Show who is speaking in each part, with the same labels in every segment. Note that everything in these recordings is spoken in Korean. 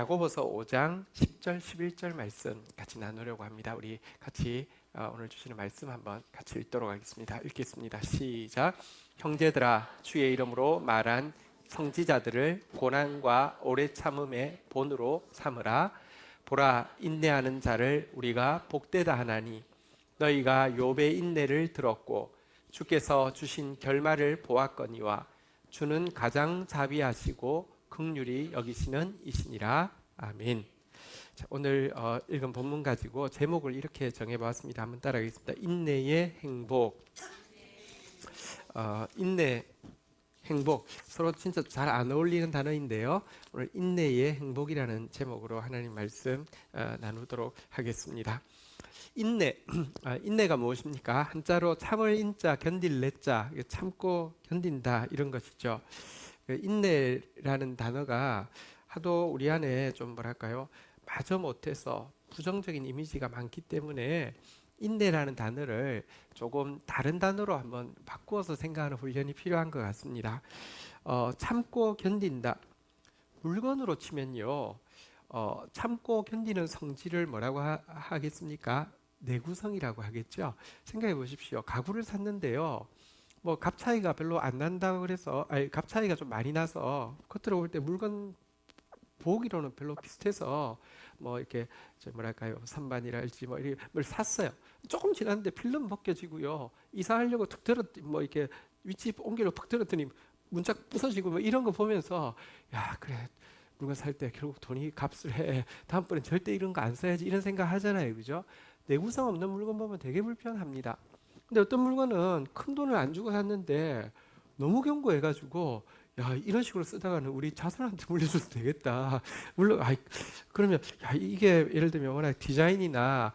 Speaker 1: 야고보서 5장 10절 11절 말씀 같이 나누려고 합니다. 우리 같이 오늘 주시는 말씀 한번 같이 읽도록 하겠습니다. 읽겠습니다. 시작. 형제들아, 주의 이름으로 말한 성지자들을 고난과 오래 참음의 본으로 삼으라. 보라, 인내하는 자를 우리가 복되다 하나니 너희가 욥의 인내를 들었고 주께서 주신 결말을 보았거니와 주는 가장 자비하시고 긍휼히 여기시는 이시니라. 아멘. 자, 오늘 읽은 본문 가지고 제목을 이렇게 정해보았습니다. 한번 따라하겠습니다. 인내의 행복. 인내, 행복, 서로 진짜 잘 안 어울리는 단어인데요. 오늘 인내의 행복이라는 제목으로 하나님 말씀 나누도록 하겠습니다. 인내, 인내가 무엇입니까? 한자로 참을 인자, 견딜 내자, 참고 견딘다 이런 것이죠. 인내라는 단어가 하도 우리 안에 좀 뭐랄까요, 마저 못해서 부정적인 이미지가 많기 때문에 인내라는 단어를 조금 다른 단어로 한번 바꾸어서 생각하는 훈련이 필요한 것 같습니다. 참고 견딘다. 물건으로 치면요, 참고 견디는 성질을 뭐라고 하겠습니까? 내구성이라고 하겠죠. 생각해 보십시오. 가구를 샀는데요, 뭐 값 차이가 별로 안 난다고 그래서, 값 차이가 좀 많이 나서 겉으로 볼 때 물건 보기로는 별로 비슷해서 뭐 이렇게 뭐랄까요, 선반이랄지 뭐 이렇게 뭘 샀어요. 조금 지났는데 필름 벗겨지고요, 이사하려고 툭 들었, 뭐 이렇게 위치 옮기려고 푹 들었더니 문짝 부서지고 뭐 이런 거 보면서, 야, 그래, 물건 살 때 결국 돈이 값을 해, 다음번엔 절대 이런 거 안 사야지, 이런 생각 하잖아요, 그죠? 내구성 없는 물건 보면 되게 불편합니다. 근데 어떤 물건은 큰 돈을 안 주고 샀는데 너무 견고해가지고, 야, 이런 식으로 쓰다가는 우리 자손한테 물려줘도 되겠다. 물론, 그러면, 야, 이게 예를 들면 워낙 디자인이나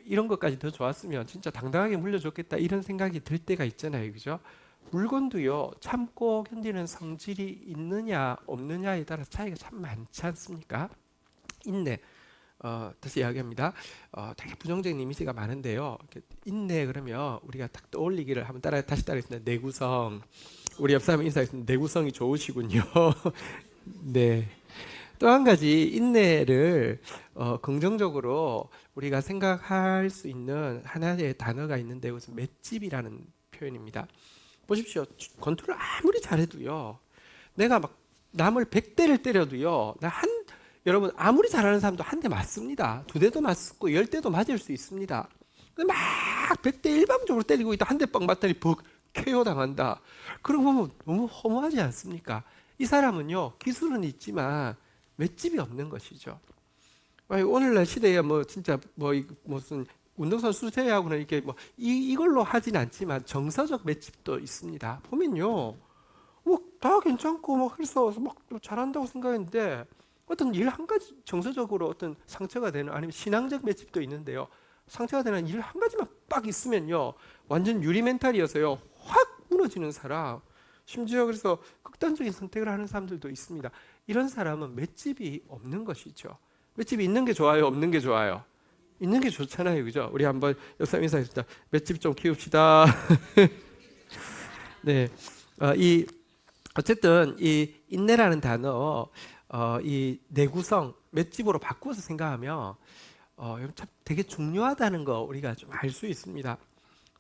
Speaker 1: 이런 것까지 더 좋았으면 진짜 당당하게 물려줬겠다, 이런 생각이 들 때가 있잖아요, 그죠? 물건도요, 참고 견디는 성질이 있느냐 없느냐에 따라 차이가 참 많지 않습니까? 인내. 다시 이야기합니다. 되게 부정적인 이미지가 많은데요. 인내 그러면 우리가 딱 떠올리기를 한번 다시 따라하겠습니다. 내구성. 우리 옆 사람 인사하겠습니다. 내구성이 좋으시군요. 네. 또 한 가지 인내를 긍정적으로 우리가 생각할 수 있는 하나의 단어가 있는데, 그것은 맷집이라는 표현입니다. 보십시오. 권투를 아무리 잘해도요, 내가 막 남을 100대를 때려도요, 여러분 아무리 잘하는 사람도 한 대 맞습니다. 2대도 맞고 10대도 맞을 수 있습니다. 근데 막 100대 일방적으로 때리고 있다, 한 대 뻥 맞더니 벅 KO 당한다. 그런 거 보면 너무 허무하지 않습니까? 이 사람은요, 기술은 있지만 맷집이 없는 것이죠. 오늘날 시대에 뭐 진짜 뭐 무슨 운동선수 제외하고는 이렇게 뭐 이걸로 하진 않지만 정서적 맷집도 있습니다. 보면요, 뭐 다 괜찮고 뭐 그래서 막 잘한다고 생각했는데, 어떤 일 한 가지 정서적으로 어떤 상처가 되는, 아니면 신앙적 맷집도 있는데요, 상처가 되는 일 한 가지만 빡 있으면요, 완전 유리 멘탈이어서요 확 무너지는 사람, 심지어 그래서 극단적인 선택을 하는 사람들도 있습니다. 이런 사람은 맷집이 없는 것이죠. 맷집이 있는 게 좋아요, 없는 게 좋아요? 있는 게 좋잖아요, 그죠? 우리 한번 역사 인사했습니다. 맷집 좀 키웁시다. 네, 어쨌든 이 인내라는 단어, 이 내구성, 맷집으로 바꾸어서 생각하면 참 되게 중요하다는 거 우리가 좀 알 수 있습니다.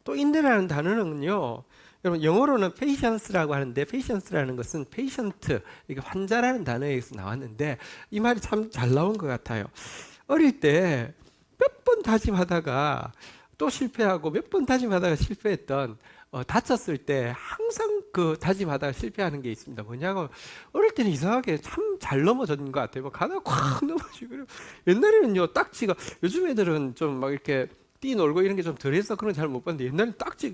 Speaker 1: 또 인내라는 단어는요, 여러분 영어로는 patience라고 하는데, patience라는 것은 patient, 이게 환자라는 단어에서 나왔는데, 이 말이 참 잘 나온 것 같아요. 어릴 때 몇 번 다짐하다가 또 실패하고, 몇 번 다짐하다가 실패했던, 다쳤을 때 항상 그 다짐하다가 실패하는 게 있습니다. 뭐냐고, 어릴 때는 이상하게 참 잘 넘어졌는 것 같아요. 뭐 가다가 콱 넘어지고. 옛날에는요, 딱지가, 요즘 애들은 좀 막 이렇게 뛰놀고 이런 게 좀 덜해서 그런 걸 잘 못 봤는데, 옛날에는 딱지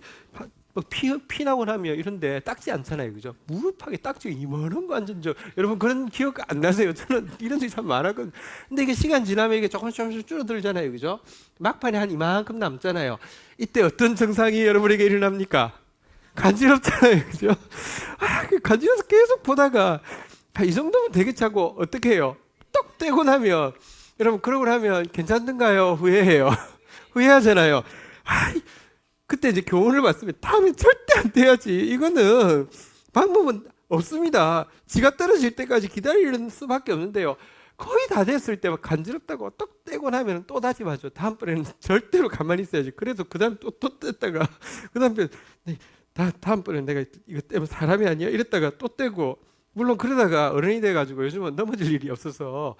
Speaker 1: 피 나고 나면 이런데 딱지 않잖아요, 그죠? 무릎팍에 딱지가 이만한 거 앉은 적, 여러분 그런 기억 안 나세요? 저는 이런 적이 참 많았거든요. 근데 이게 시간 지나면 이게 조금씩 줄어들잖아요, 그죠? 막판에 한 이만큼 남잖아요. 이때 어떤 증상이 여러분에게 일어납니까? 간지럽잖아요, 그죠? 간지러서 계속 보다가, 이 정도면 되겠지 하고 어떻게 해요? 떡 떼고 나면, 여러분 그러고 나면 괜찮던가요? 후회해요. 후회하잖아요. 그때 이제 교훈을 받습니다. 다음에 절대 안 돼야지. 이거는 방법은 없습니다. 지가 떨어질 때까지 기다리는 수밖에 없는데요. 거의 다 됐을 때 막 간지럽다고 떡 떼고 나면 또 다짐하죠. 다음번에는 절대로 가만히 있어야지. 그래도 그 다음 또 뗐다가 그 다음에 다음번에 내가 이거 떼면 사람이 아니야 이랬다가 또 떼고, 물론 그러다가 어른이 돼가지고 요즘은 넘어질 일이 없어서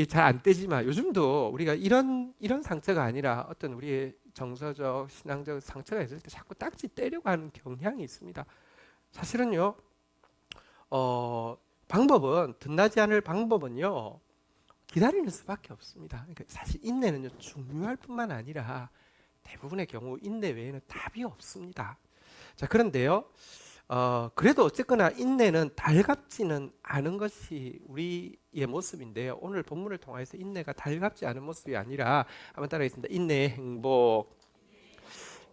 Speaker 1: 잘안 떼지만, 요즘도 우리가 이런 상처가 아니라 어떤 우리의 정서적 신앙적 상처가 있을 때 자꾸 딱지 떼려고 하는 경향이 있습니다. 사실은요, 방법은, 덧나지 않을 방법은요, 기다리는 수밖에 없습니다. 그러니까 사실 인내는요, 중요할 뿐만 아니라 대부분의 경우 인내 외에는 답이 없습니다. 자, 그런데요, 그래도 어쨌거나 인내는 달갑지는 않은 것이 우리의 모습인데요. 오늘 본문을 통해서 인내가 달갑지 않은 모습이 아니라, 한번 따라하겠습니다. 인내의 행복.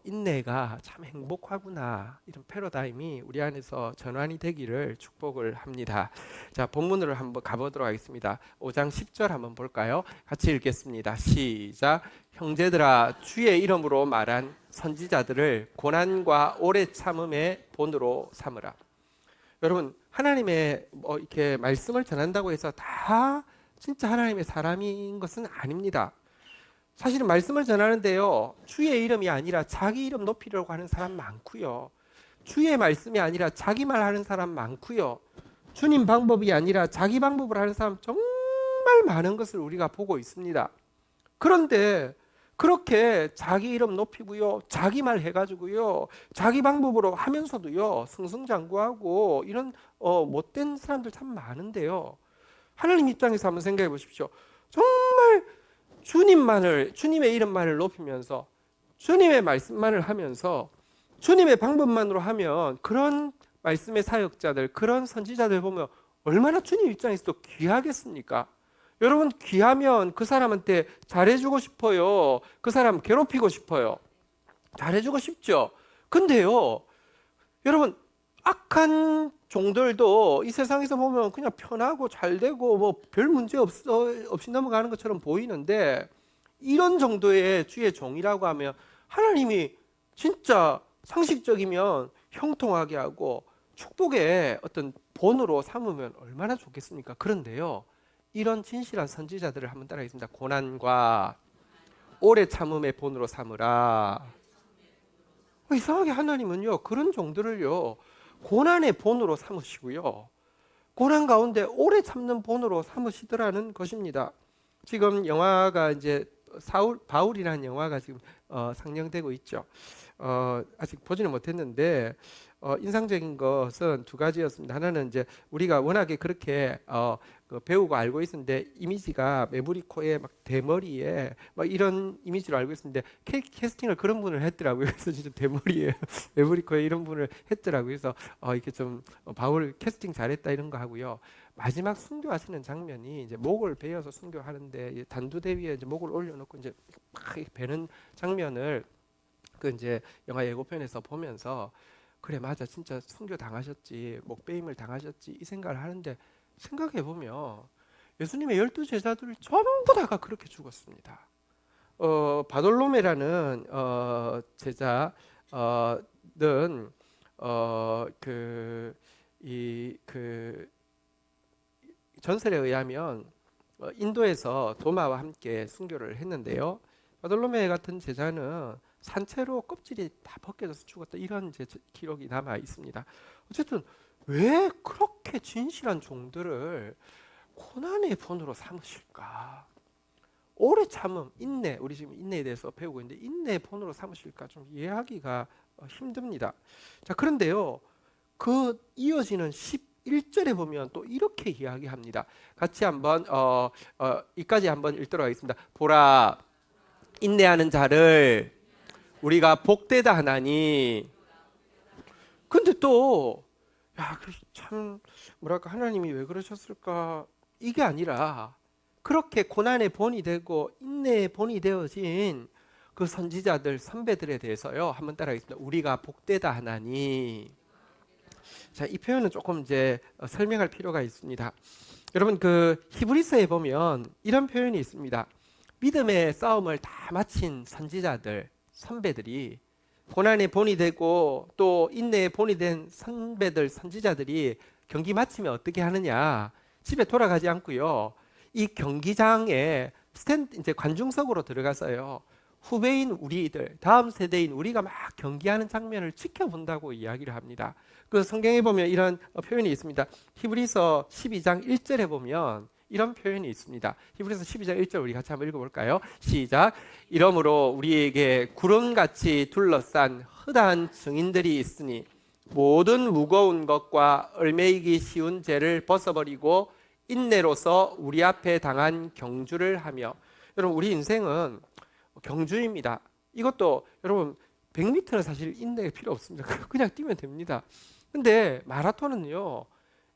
Speaker 1: 인내가 참 행복하구나, 이런 패러다임이 우리 안에서 전환이 되기를 축복을 합니다. 자, 본문으로 한번 가보도록 하겠습니다. 5장 10절 한번 볼까요? 같이 읽겠습니다. 시작. 형제들아, 주의 이름으로 말한 선지자들을 고난과 오래 참음의 본으로 삼으라. 여러분, 하나님의 이렇게 말씀을 전한다고 해서 다 진짜 하나님의 사람인 것은 아닙니다. 사실은 말씀을 전하는데요, 주의 이름이 아니라 자기 이름 높이려고 하는 사람 많고요, 주의 말씀이 아니라 자기 말 하는 사람 많고요, 주님 방법이 아니라 자기 방법을 하는 사람 정말 많은 것을 우리가 보고 있습니다. 그런데 그렇게 자기 이름 높이고요, 자기 말 해가지고요, 자기 방법으로 하면서도요, 승승장구하고 이런 못된 사람들 참 많은데요, 하나님 입장에서 한번 생각해 보십시오. 정말 주님의 이름만을 높이면서 주님의 말씀만을 하면서 주님의 방법만으로 하면, 그런 말씀의 사역자들, 그런 선지자들 보면 얼마나 주님 입장에서도 귀하겠습니까? 여러분, 귀하면 그 사람한테 잘해주고 싶어요, 그 사람 괴롭히고 싶어요? 잘해주고 싶죠. 근데요, 여러분, 악한 종들도 이 세상에서 보면 그냥 편하고 잘되고 뭐 별 문제 없이 넘어가는 것처럼 보이는데, 이런 정도의 주의 종이라고 하면 하나님이 진짜 상식적이면 형통하게 하고 축복의 어떤 본으로 삼으면 얼마나 좋겠습니까? 그런데요, 이런 진실한 선지자들을 한번 따라하겠습니다. 고난과 오래 참음의 본으로 삼으라. 이상하게 하나님은요, 그런 종들을요, 고난의 본으로 삼으시고요, 고난 가운데 오래 참는 본으로 삼으시더라는 것입니다. 지금 영화가 이제 바울이라는 영화가 지금 상영되고 있죠. 아직 보지는 못했는데 인상적인 것은 두 가지였습니다. 하나는 이제 우리가 워낙에 그렇게 배우고 알고 있었는데, 이미지가 메브리코의 막 대머리에 막 이런 이미지로 알고 있었는데, 캐스팅을 그런 분을 했더라고요. 그래서 진짜 대머리에 메브리코에 이런 분을 했더라고요. 그래서 이렇게 좀 바울 캐스팅 잘했다 이런 거 하고요. 마지막 순교하시는 장면이 이제 목을 베어서 순교하는데, 단두대 위에 이제 목을 올려놓고 이제 막 베는 장면을 그 이제 영화 예고편에서 보면서, 그래 맞아, 진짜 순교 당하셨지, 목베임을 당하셨지, 이 생각을 하는데, 생각해 보면 예수님의 12 제자들 전부 다가 그렇게 죽었습니다. 바돌로메라는 제자는 전설에 의하면 인도에서 도마와 함께 순교를 했는데요, 바돌로메 같은 제자는 산채로 껍질이 다 벗겨져서 죽었다, 이런 이제 기록이 남아 있습니다. 어쨌든 왜 그렇게 진실한 종들을 고난의 본으로 삼으실까? 오래 참음, 인내, 우리 지금 인내에 대해서 배우고 있는데, 인내의 본으로 삼으실까 좀 이해하기가 힘듭니다. 자, 그런데요, 그 이어지는 11절에 보면 또 이렇게 이야기합니다. 같이 한번 이까지 한번 읽도록 하겠습니다. 보라, 인내하는 자를 우리가 복되다 하나니. 근데 또 참 뭐랄까, 하나님이 왜 그러셨을까, 이게 아니라 그렇게 고난의 본이 되고 인내의 본이 되어진 그 선지자들, 선배들에 대해서요, 한번 따라하겠습니다. 우리가 복되다 하나니. 자, 이 표현은 조금 이제 설명할 필요가 있습니다. 여러분, 그 히브리서에 보면 이런 표현이 있습니다. 믿음의 싸움을 다 마친 선지자들, 선배들이, 고난의 본이 되고 또 인내의 본이 된 선배들, 선지자들이 경기 마치면 어떻게 하느냐, 집에 돌아가지 않고요. 이 경기장에 이제 관중석으로 들어가서요. 후배인 우리들, 다음 세대인 우리가 막 경기하는 장면을 지켜본다고 이야기를 합니다. 그 성경에 보면 이런 표현이 있습니다. 히브리서 12장 1절에 보면 이런 표현이 있습니다. 히브리서 12장 1절 우리 같이 한번 읽어볼까요? 시작. 이러므로 우리에게 구름같이 둘러싼 허다한 증인들이 있으니 모든 무거운 것과 얽매이기 쉬운 죄를 벗어버리고 인내로서 우리 앞에 당한 경주를 하며. 여러분, 우리 인생은 경주입니다. 이것도 여러분 100m는 사실 인내가 필요 없습니다. 그냥 뛰면 됩니다. 근데 마라톤은요,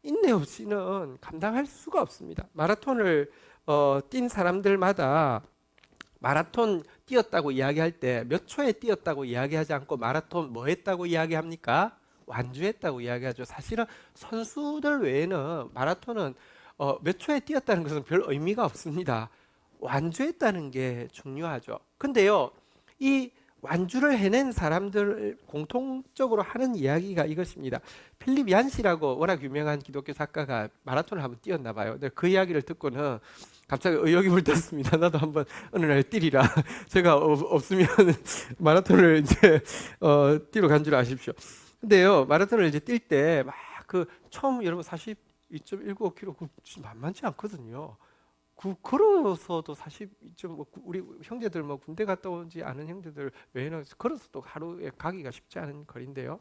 Speaker 1: 인내 없이는 감당할 수가 없습니다. 마라톤을 뛴 사람들마다 마라톤 뛰었다고 이야기할 때 몇 초에 뛰었다고 이야기하지 않고 마라톤 뭐 했다고 이야기합니까? 완주했다고 이야기하죠. 사실은 선수들 외에는 마라톤은 몇 초에 뛰었다는 것은 별 의미가 없습니다. 완주했다는 게 중요하죠. 근데요, 이 완주를 해낸 사람들 공통적으로 하는 이야기가 이것입니다. 필립 얀시라고 워낙 유명한 기독교 작가가 마라톤을 한번 뛰었나 봐요. 근데 그 이야기를 듣고는 갑자기 의욕이 불떴습니다. 나도 한번 어느 날 뛰리라. 제가 없으면 마라톤을 이제 뛰러 간 줄 아십시오. 근데요, 마라톤을 이제 뛸 때 막 그 처음 여러분 42.195km 그 만만치 않거든요. 걸어서도 사실 좀 우리 형제들 뭐 군대 갔다 오지 않은 형제들 외에는 걸어서도 하루에 가기가 쉽지 않은 거리인데요.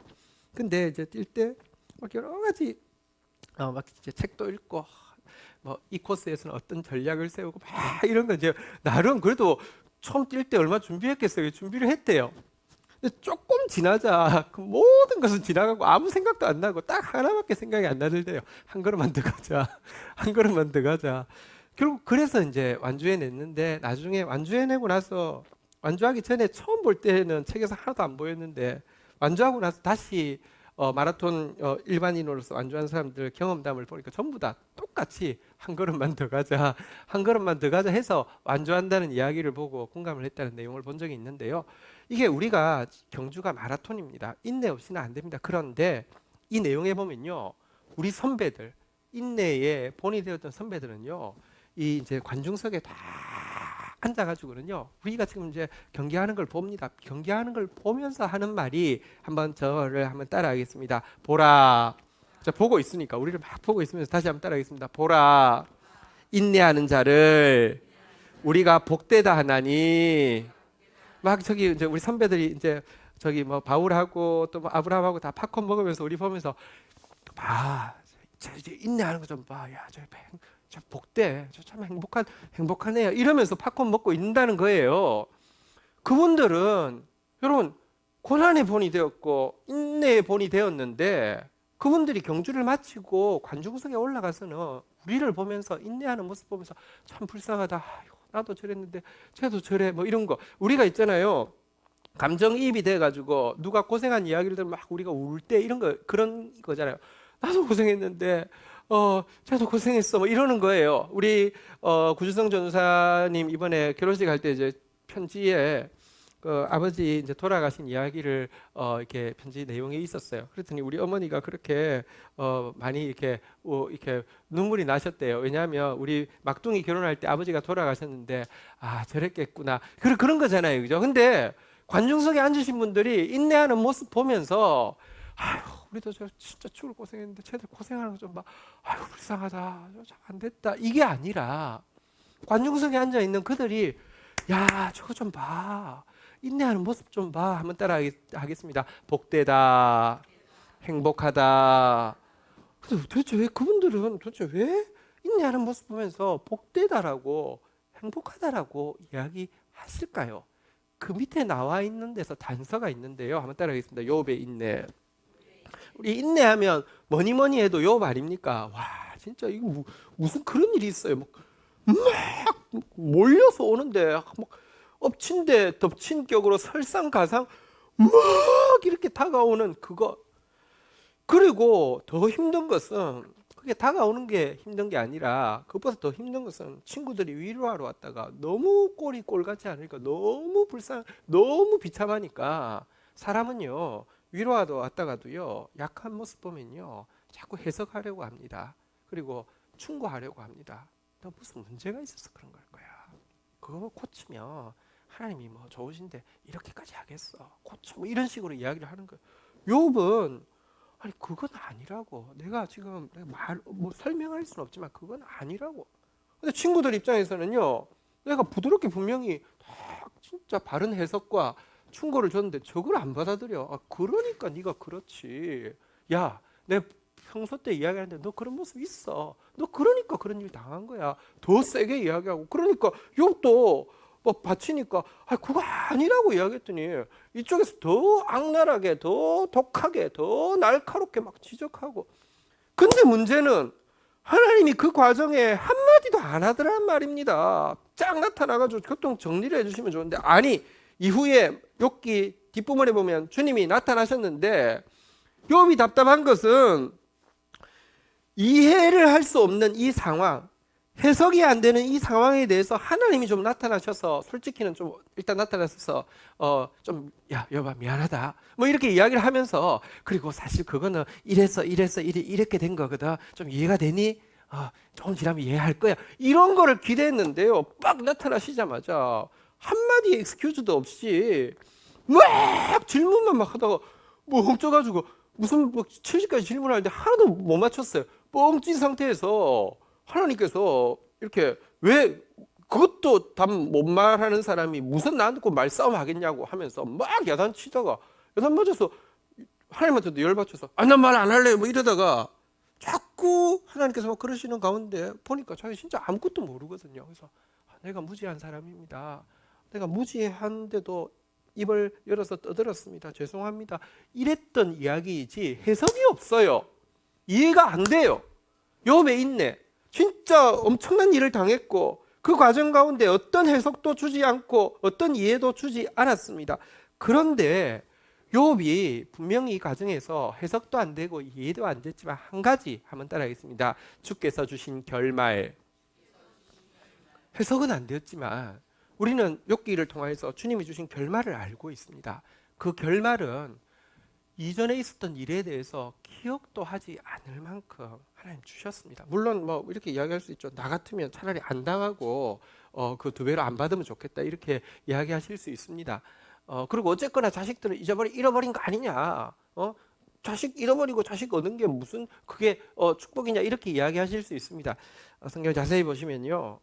Speaker 1: 근데 이제 뛸 때 막 여러 가지 막 이제 책도 읽고 뭐 이 코스에서는 어떤 전략을 세우고 막 이런 거 이제 나름 그래도 처음 뛸 때 얼마 준비했겠어요. 준비를 했대요. 근데 조금 지나자 그 모든 것은 지나가고 아무 생각도 안 나고 딱 하나밖에 생각이 안 나는데요. 한 걸음만 더 가자. 한 걸음만 더 가자. 결국 그래서 이제 완주해냈는데 나중에 완주해내고 나서 완주하기 전에 처음 볼 때는 책에서 하나도 안 보였는데 완주하고 나서 다시 마라톤 일반인으로서 완주한 사람들 경험담을 보니까 전부 다 똑같이 한 걸음만 더 가자, 한 걸음만 더 가자 해서 완주한다는 이야기를 보고 공감을 했다는 내용을 본 적이 있는데요. 이게 우리가 경주가 마라톤입니다. 인내 없이는 안 됩니다. 그런데 이 내용에 보면요, 우리 선배들, 인내에 본이 되었던 선배들은요, 이 이제 관중석에 다 앉아가지고는요, 우리가 지금 이제 경기하는 걸 봅니다. 경기하는 걸 보면서 하는 말이 한번 저를 한번 따라하겠습니다. 보라. 자, 보고 있으니까 우리를 막 보고 있으면서 다시 한번 따라하겠습니다. 보라. 인내하는 자를 우리가 복되다 하나니. 막 저기 이제 우리 선배들이 이제 저기 뭐 바울하고 또 뭐 아브라함하고 다 팝콘 먹으면서 우리 보면서 봐, 이제 인내하는 거 좀 봐. 야, 저 복돼. 저 참 행복하네요. 이러면서 팝콘 먹고 있는다는 거예요. 그분들은 여러분 고난의 본이 되었고 인내의 본이 되었는데 그분들이 경주를 마치고 관중석에 올라가서는 우리를 보면서 인내하는 모습 보면서 참 불쌍하다. 아이고, 나도 저랬는데 쟤도 저래. 뭐 이런 거 우리가 있잖아요. 감정이입이 돼가지고 누가 고생한 이야기를 들으면 막 우리가 울 때 이런 거 그런 거잖아요. 나도 고생했는데 쟤도 고생했어. 뭐 이러는 거예요. 우리 구주성 전사님 이번에 결혼식 할 때 이제 편지에 그 아버지 이제 돌아가신 이야기를 이렇게 편지 내용에 있었어요. 그랬더니 우리 어머니가 그렇게 많이 이렇게 눈물이 나셨대요. 왜냐하면 우리 막둥이 결혼할 때 아버지가 돌아가셨는데 아 저랬겠구나. 그런 거잖아요, 그죠? 근데 관중석에 앉으신 분들이 인내하는 모습 보면서 아유 우리도 저 진짜 죽을 고생했는데 쟤들 고생하는 거 좀 봐. 아유 불쌍하다. 참 안 됐다. 이게 아니라 관중석에 앉아 있는 그들이 야 저거 좀 봐. 인내하는 모습 좀 봐. 한번 따라 하겠습니다. 복되다. 행복하다. 도대체 왜 그분들은 도대체 왜 인내하는 모습 보면서 복되다라고 행복하다라고 이야기하실까요? 그 밑에 나와 있는 데서 단서가 있는데요. 한번 따라 하겠습니다. 욥의 인내. 우리 인내하면 뭐니 해도 욥 아닙니까? 와 진짜 이거 무슨 그런 일이 있어요. 막 몰려서 오는데 막 엎친 데 덮친 격으로 설상가상 막 이렇게 다가오는 그거. 그리고 더 힘든 것은 그게 다가오는 게 힘든 게 아니라 그것보다 더 힘든 것은 친구들이 위로하러 왔다가 너무 꼴이 꼴같지 않으니까 너무 너무 비참하니까 사람은요 위로하러 왔다가도요 약한 모습 보면요 자꾸 해석하려고 합니다. 그리고 충고하려고 합니다. 너 무슨 문제가 있어서 그런 걸 거야. 그거 고치면 하나님이 뭐 좋으신데 이렇게까지 하겠어. 고쳐. 뭐 이런 식으로 이야기를 하는 거예요. 욥은 아니 그건 아니라고. 내가 지금 뭐 설명할 수는 없지만 그건 아니라고. 근데 친구들 입장에서는요. 내가 부드럽게 분명히 진짜 바른 해석과 충고를 줬는데 저걸 안 받아들여. 아, 그러니까 네가 그렇지. 야, 내 평소 때 이야기하는데 너 그런 모습 있어. 너 그러니까 그런 일 당한 거야. 더 세게 이야기하고. 그러니까 욥도 뭐 바치니까 아 그거 아니라고 이야기했더니 이쪽에서 더 악랄하게, 더 독하게, 더 날카롭게 막 지적하고. 근데 문제는 하나님이 그 과정에 한마디도 안 하더란 말입니다. 쫙 나타나가지고 교통 정리를 해주시면 좋은데 아니 이후에 욥기 뒷부분에 보면 주님이 나타나셨는데 욥이 답답한 것은 이해를 할 수 없는 이 상황, 해석이 안 되는 이 상황에 대해서 하나님이 좀 나타나셔서 솔직히는 좀 일단 나타나셔서 좀 야 여봐 미안하다 뭐 이렇게 이야기를 하면서 그리고 사실 그거는 이래서 이렇게 된 거거든 좀 이해가 되니? 조금 지나면 이해할 거야 이런 거를 기대했는데요 빡 나타나시자마자 한마디 엑스큐즈도 없이 막 질문만 막 하다가 뭐 엉쪄가지고 무슨 뭐 70가지 질문하는데 하나도 못 맞췄어요. 뻥찐 상태에서 하나님께서 이렇게 왜 그것도 답 못 말하는 사람이 무슨 나한테 말싸움 하겠냐고 하면서 막 야단치다가 야단 맞아서 하나님한테도 열받쳐서 난 말 안 할래 뭐 이러다가 자꾸 하나님께서 막 그러시는 가운데 보니까 자기 진짜 아무것도 모르거든요. 그래서 내가 무지한 사람입니다. 내가 무지한데도 입을 열어서 떠들었습니다. 죄송합니다. 이랬던 이야기이지 해석이 없어요. 이해가 안 돼요. 욥의 인내. 진짜 엄청난 일을 당했고 그 과정 가운데 어떤 해석도 주지 않고 어떤 이해도 주지 않았습니다. 그런데 욥이 분명히 이 과정에서 해석도 안 되고 이해도 안 됐지만 한 가지 한번 따라하겠습니다. 주께서 주신 결말. 해석은 안 되었지만 우리는 욥기를 통해서 주님이 주신 결말을 알고 있습니다. 그 결말은 이전에 있었던 일에 대해서 기억도 하지 않을 만큼 하나님 주셨습니다. 물론 뭐 이렇게 이야기할 수 있죠. 나 같으면 차라리 안 당하고 그 2배로 안 받으면 좋겠다 이렇게 이야기하실 수 있습니다. 그리고 어쨌거나 자식들을 잃어버린 거 아니냐? 자식 잃어버리고 자식 얻은 게 무슨 그게 축복이냐 이렇게 이야기하실 수 있습니다. 성경 자세히 보시면요,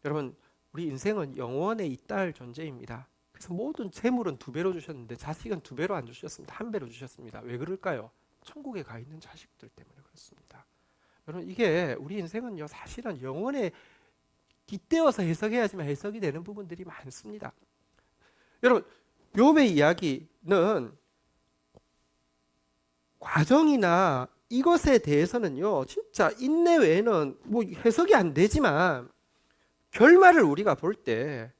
Speaker 1: 여러분 우리 인생은 영원에 있다 할 존재입니다. 그래서 모든 재물은 2배로 주셨는데 자식은 2배로 안 주셨습니다. 1배로 주셨습니다. 왜 그럴까요? 천국에 가 있는 자식들 때문에 그렇습니다. 여러분 이게 우리 인생은요 사실은 영원에 깃대어서 해석해야지만 해석이 되는 부분들이 많습니다. 여러분 욥의 이야기는 과정이나 이것에 대해서는요 진짜 인내 외에는 뭐 해석이 안 되지만 결말을 우리가 볼 때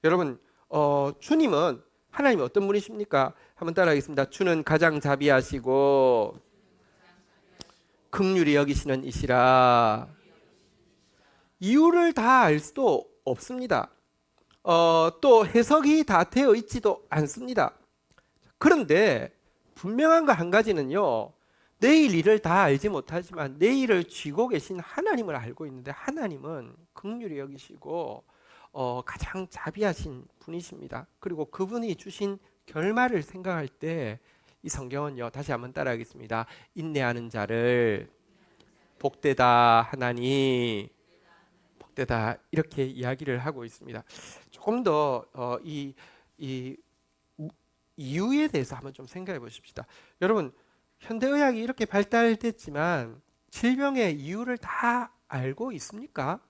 Speaker 1: 여러분 주님은 하나님이 어떤 분이십니까? 한번 따라하겠습니다. 주는 가장 자비하시고 긍휼히 여기시는 이시라. 이유를 다 알 수도 없습니다. 또 해석이 다 되어 있지도 않습니다. 그런데 분명한 거 한 가지는요. 내일 일을 다 알지 못하지만 내일을 쥐고 계신 하나님을 알고 있는데 하나님은 긍휼히 여기시고 가장 자비하신 분이십니다. 그리고 그분이 주신 결말을 생각할 때 이 성경은요 다시 한번 따라하겠습니다. 인내하는 자를 복되다 하나니 복되다 이렇게 이야기를 하고 있습니다. 조금 더 이 이유에 대해서 한번 좀 생각해 보십시다. 여러분 현대의학이 이렇게 발달됐지만 질병의 이유를 다 알고 있습니까?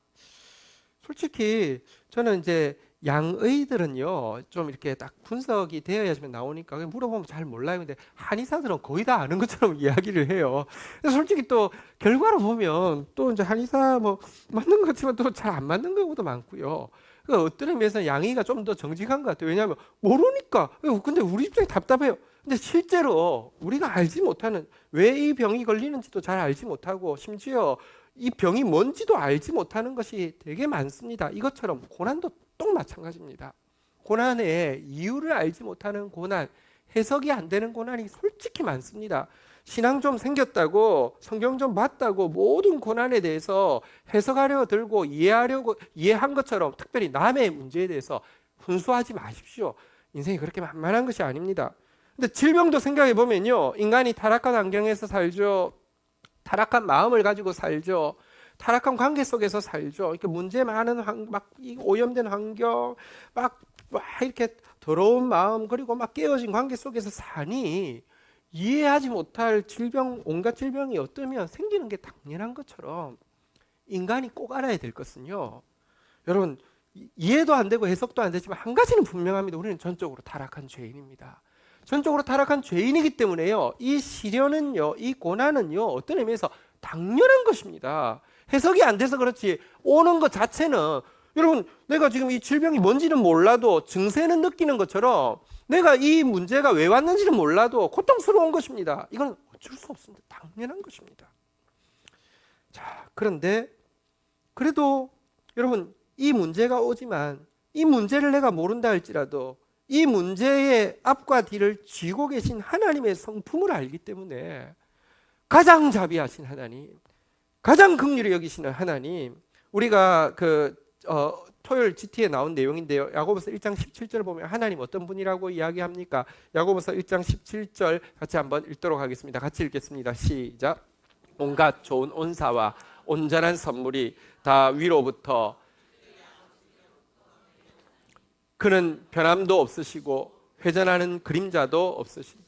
Speaker 1: 솔직히 저는 이제 양의들은요 좀 이렇게 딱 분석이 되어야지만 나오니까 물어보면 잘 몰라요. 근데 한의사들은 거의 다 아는 것처럼 이야기를 해요. 솔직히 또 결과로 보면 또 이제 한의사 뭐 맞는 것 같지만 또 잘 안 맞는 경우도 많고요. 그러니까 어떤 의미에서 양의가 좀 더 정직한 것 같아요. 왜냐하면 모르니까. 근데 우리 입장이 답답해요. 근데 실제로 우리가 알지 못하는 왜 이 병이 걸리는지도 잘 알지 못하고 심지어 이 병이 뭔지도 알지 못하는 것이 되게 많습니다. 이것처럼 고난도 똑 마찬가지입니다. 고난의 이유를 알지 못하는 고난, 해석이 안 되는 고난이 솔직히 많습니다. 신앙 좀 생겼다고, 성경 좀 봤다고 모든 고난에 대해서 해석하려 들고 이해한 것처럼 특별히 남의 문제에 대해서 훈수하지 마십시오. 인생이 그렇게 만만한 것이 아닙니다. 근데 질병도 생각해 보면요, 인간이 타락한 환경에서 살죠. 타락한 마음을 가지고 살죠. 타락한 관계 속에서 살죠. 이렇게 문제 많은 막 오염된 환경, 막 이렇게 더러운 마음, 그리고 막 깨어진 관계 속에서 사니 이해하지 못할 질병, 온갖 질병이 어떠면 생기는 게 당연한 것처럼 인간이 꼭 알아야 될 것은요, 여러분, 이해도 안 되고 해석도 안 되지만 한 가지는 분명합니다. 우리는 전적으로 타락한 죄인입니다. 전적으로 타락한 죄인이기 때문에요, 이 시련은요, 이 고난은요, 어떤 의미에서 당연한 것입니다. 해석이 안 돼서 그렇지 오는 것 자체는, 여러분, 내가 지금 이 질병이 뭔지는 몰라도 증세는 느끼는 것처럼 내가 이 문제가 왜 왔는지는 몰라도 고통스러운 것입니다. 이건 어쩔 수 없습니다. 당연한 것입니다. 자, 그런데 그래도 여러분, 이 문제가 오지만 이 문제를 내가 모른다 할지라도 이 문제의 앞과 뒤를 쥐고 계신 하나님의 성품을 알기 때문에 가장 자비하신 하나님, 가장 긍휼히 여기시는 하나님, 우리가 토요일 GT에 나온 내용인데요, 야고보서 1장 17절을 보면 하나님 어떤 분이라고 이야기합니까? 야고보서 1장 17절 같이 한번 읽도록 하겠습니다. 같이 읽겠습니다. 시작. 온갖 좋은 온사와 온전한 선물이 다 위로부터, 그는 변함도 없으시고 회전하는 그림자도 없으시고.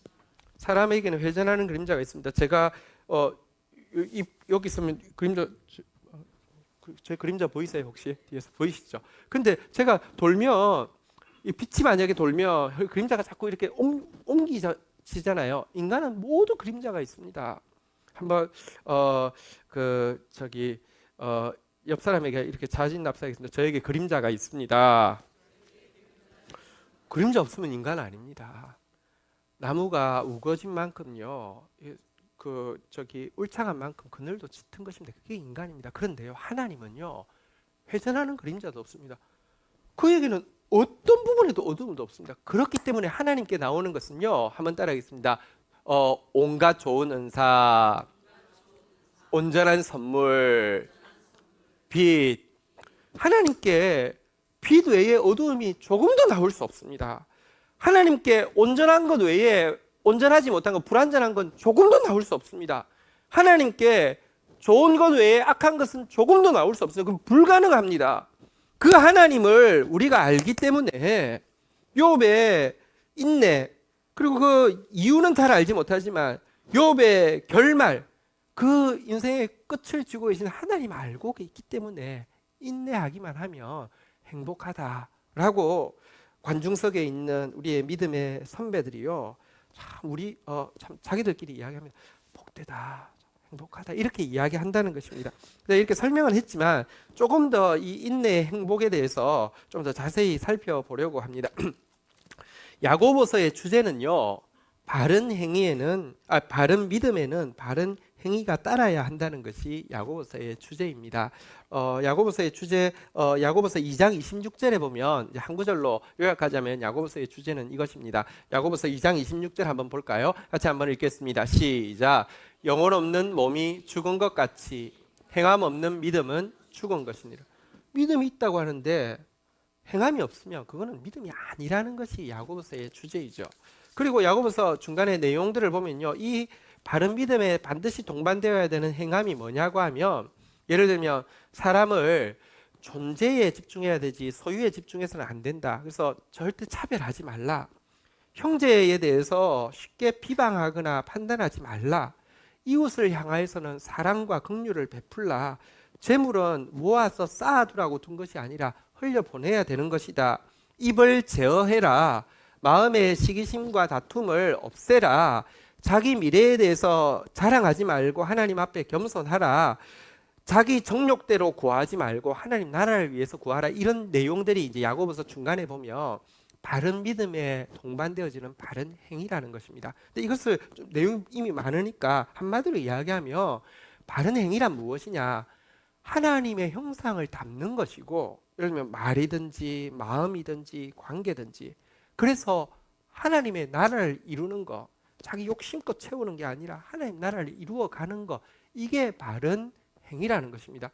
Speaker 1: 사람에게는 회전하는 그림자가 있습니다. 제가 여기 있으면 그림자, 제 그림자 보이세요? 혹시 뒤에서 보이시죠? 근데 제가 돌면, 이 빛이 만약에 돌면 그림자가 자꾸 이렇게 옮기잖아요. 인간은 모두 그림자가 있습니다. 한번 옆 사람에게 이렇게 자진 납사하겠습니다. 저에게 그림자가 있습니다. 그림자 없으면 인간 아닙니다. 나무가 우거진 만큼요, 울창한 만큼 그늘도 짙은 것입니다. 그게 인간입니다. 그런데요, 하나님은요, 회전하는 그림자도 없습니다. 그에게는 어떤 부분에도 어두움도 없습니다. 그렇기 때문에 하나님께 나오는 것은요, 한번 따라하겠습니다. 온갖 좋은 은사, 온전한 선물, 빛. 하나님께 빛 외에 어두움이 조금도 나올 수 없습니다. 하나님께 온전한 것 외에 온전하지 못한 것, 불완전한 건 조금도 나올 수 없습니다. 하나님께 좋은 것 외에 악한 것은 조금도 나올 수 없어요. 그럼 불가능합니다. 그 하나님을 우리가 알기 때문에 욥의 인내, 그리고 그 이유는 잘 알지 못하지만 욥의 결말, 그 인생의 끝을 쥐고 계신 하나님 알고 있기 때문에 인내하기만 하면 행복하다라고 관중석에 있는 우리의 믿음의 선배들이요, 참 자기들끼리 이야기합니다. 복되다, 행복하다, 이렇게 이야기한다는 것입니다. 이렇게 설명을 했지만 조금 더 이 인내의 행복에 대해서 좀 더 자세히 살펴보려고 합니다. 야고보서의 주제는요, 바른 믿음에는 바른 행위가 따라야 한다는 것이 야고보서의 주제입니다. 야고보서의 주제, 야고보서 2장 26절에 보면 한 구절로 요약하자면 야고보서의 주제는 이것입니다. 야고보서 2장 26절 한번 볼까요? 같이 한번 읽겠습니다. 시작. 영혼 없는 몸이 죽은 것 같이 행함 없는 믿음은 죽은 것이니라. 믿음이 있다고 하는데 행함이 없으면 그거는 믿음이 아니라는 것이 야고보서의 주제이죠. 그리고 야고보서 중간의 내용들을 보면요, 이 바른 믿음에 반드시 동반되어야 되는 행함이 뭐냐고 하면, 예를 들면 사람을 존재에 집중해야 되지 소유에 집중해서는 안 된다. 그래서 절대 차별하지 말라. 형제에 대해서 쉽게 비방하거나 판단하지 말라. 이웃을 향하여서는 사랑과 긍휼을 베풀라. 재물은 모아서 쌓아두라고 둔 것이 아니라 흘려보내야 되는 것이다. 입을 제어해라. 마음의 시기심과 다툼을 없애라. 자기 미래에 대해서 자랑하지 말고 하나님 앞에 겸손하라. 자기 정욕대로 구하지 말고 하나님 나라를 위해서 구하라. 이런 내용들이 이제 야고보서 중간에 보면 바른 믿음에 동반되어지는 바른 행위라는 것입니다. 근데 이것을 좀 내용이 이미 많으니까 한마디로 이야기하면 바른 행위란 무엇이냐? 하나님의 형상을 담는 것이고, 예를 들면 말이든지 마음이든지 관계든지, 그래서 하나님의 나라를 이루는 것, 자기 욕심껏 채우는 게 아니라 하나님 나라를 이루어가는 것, 이게 바른 행위라는 것입니다.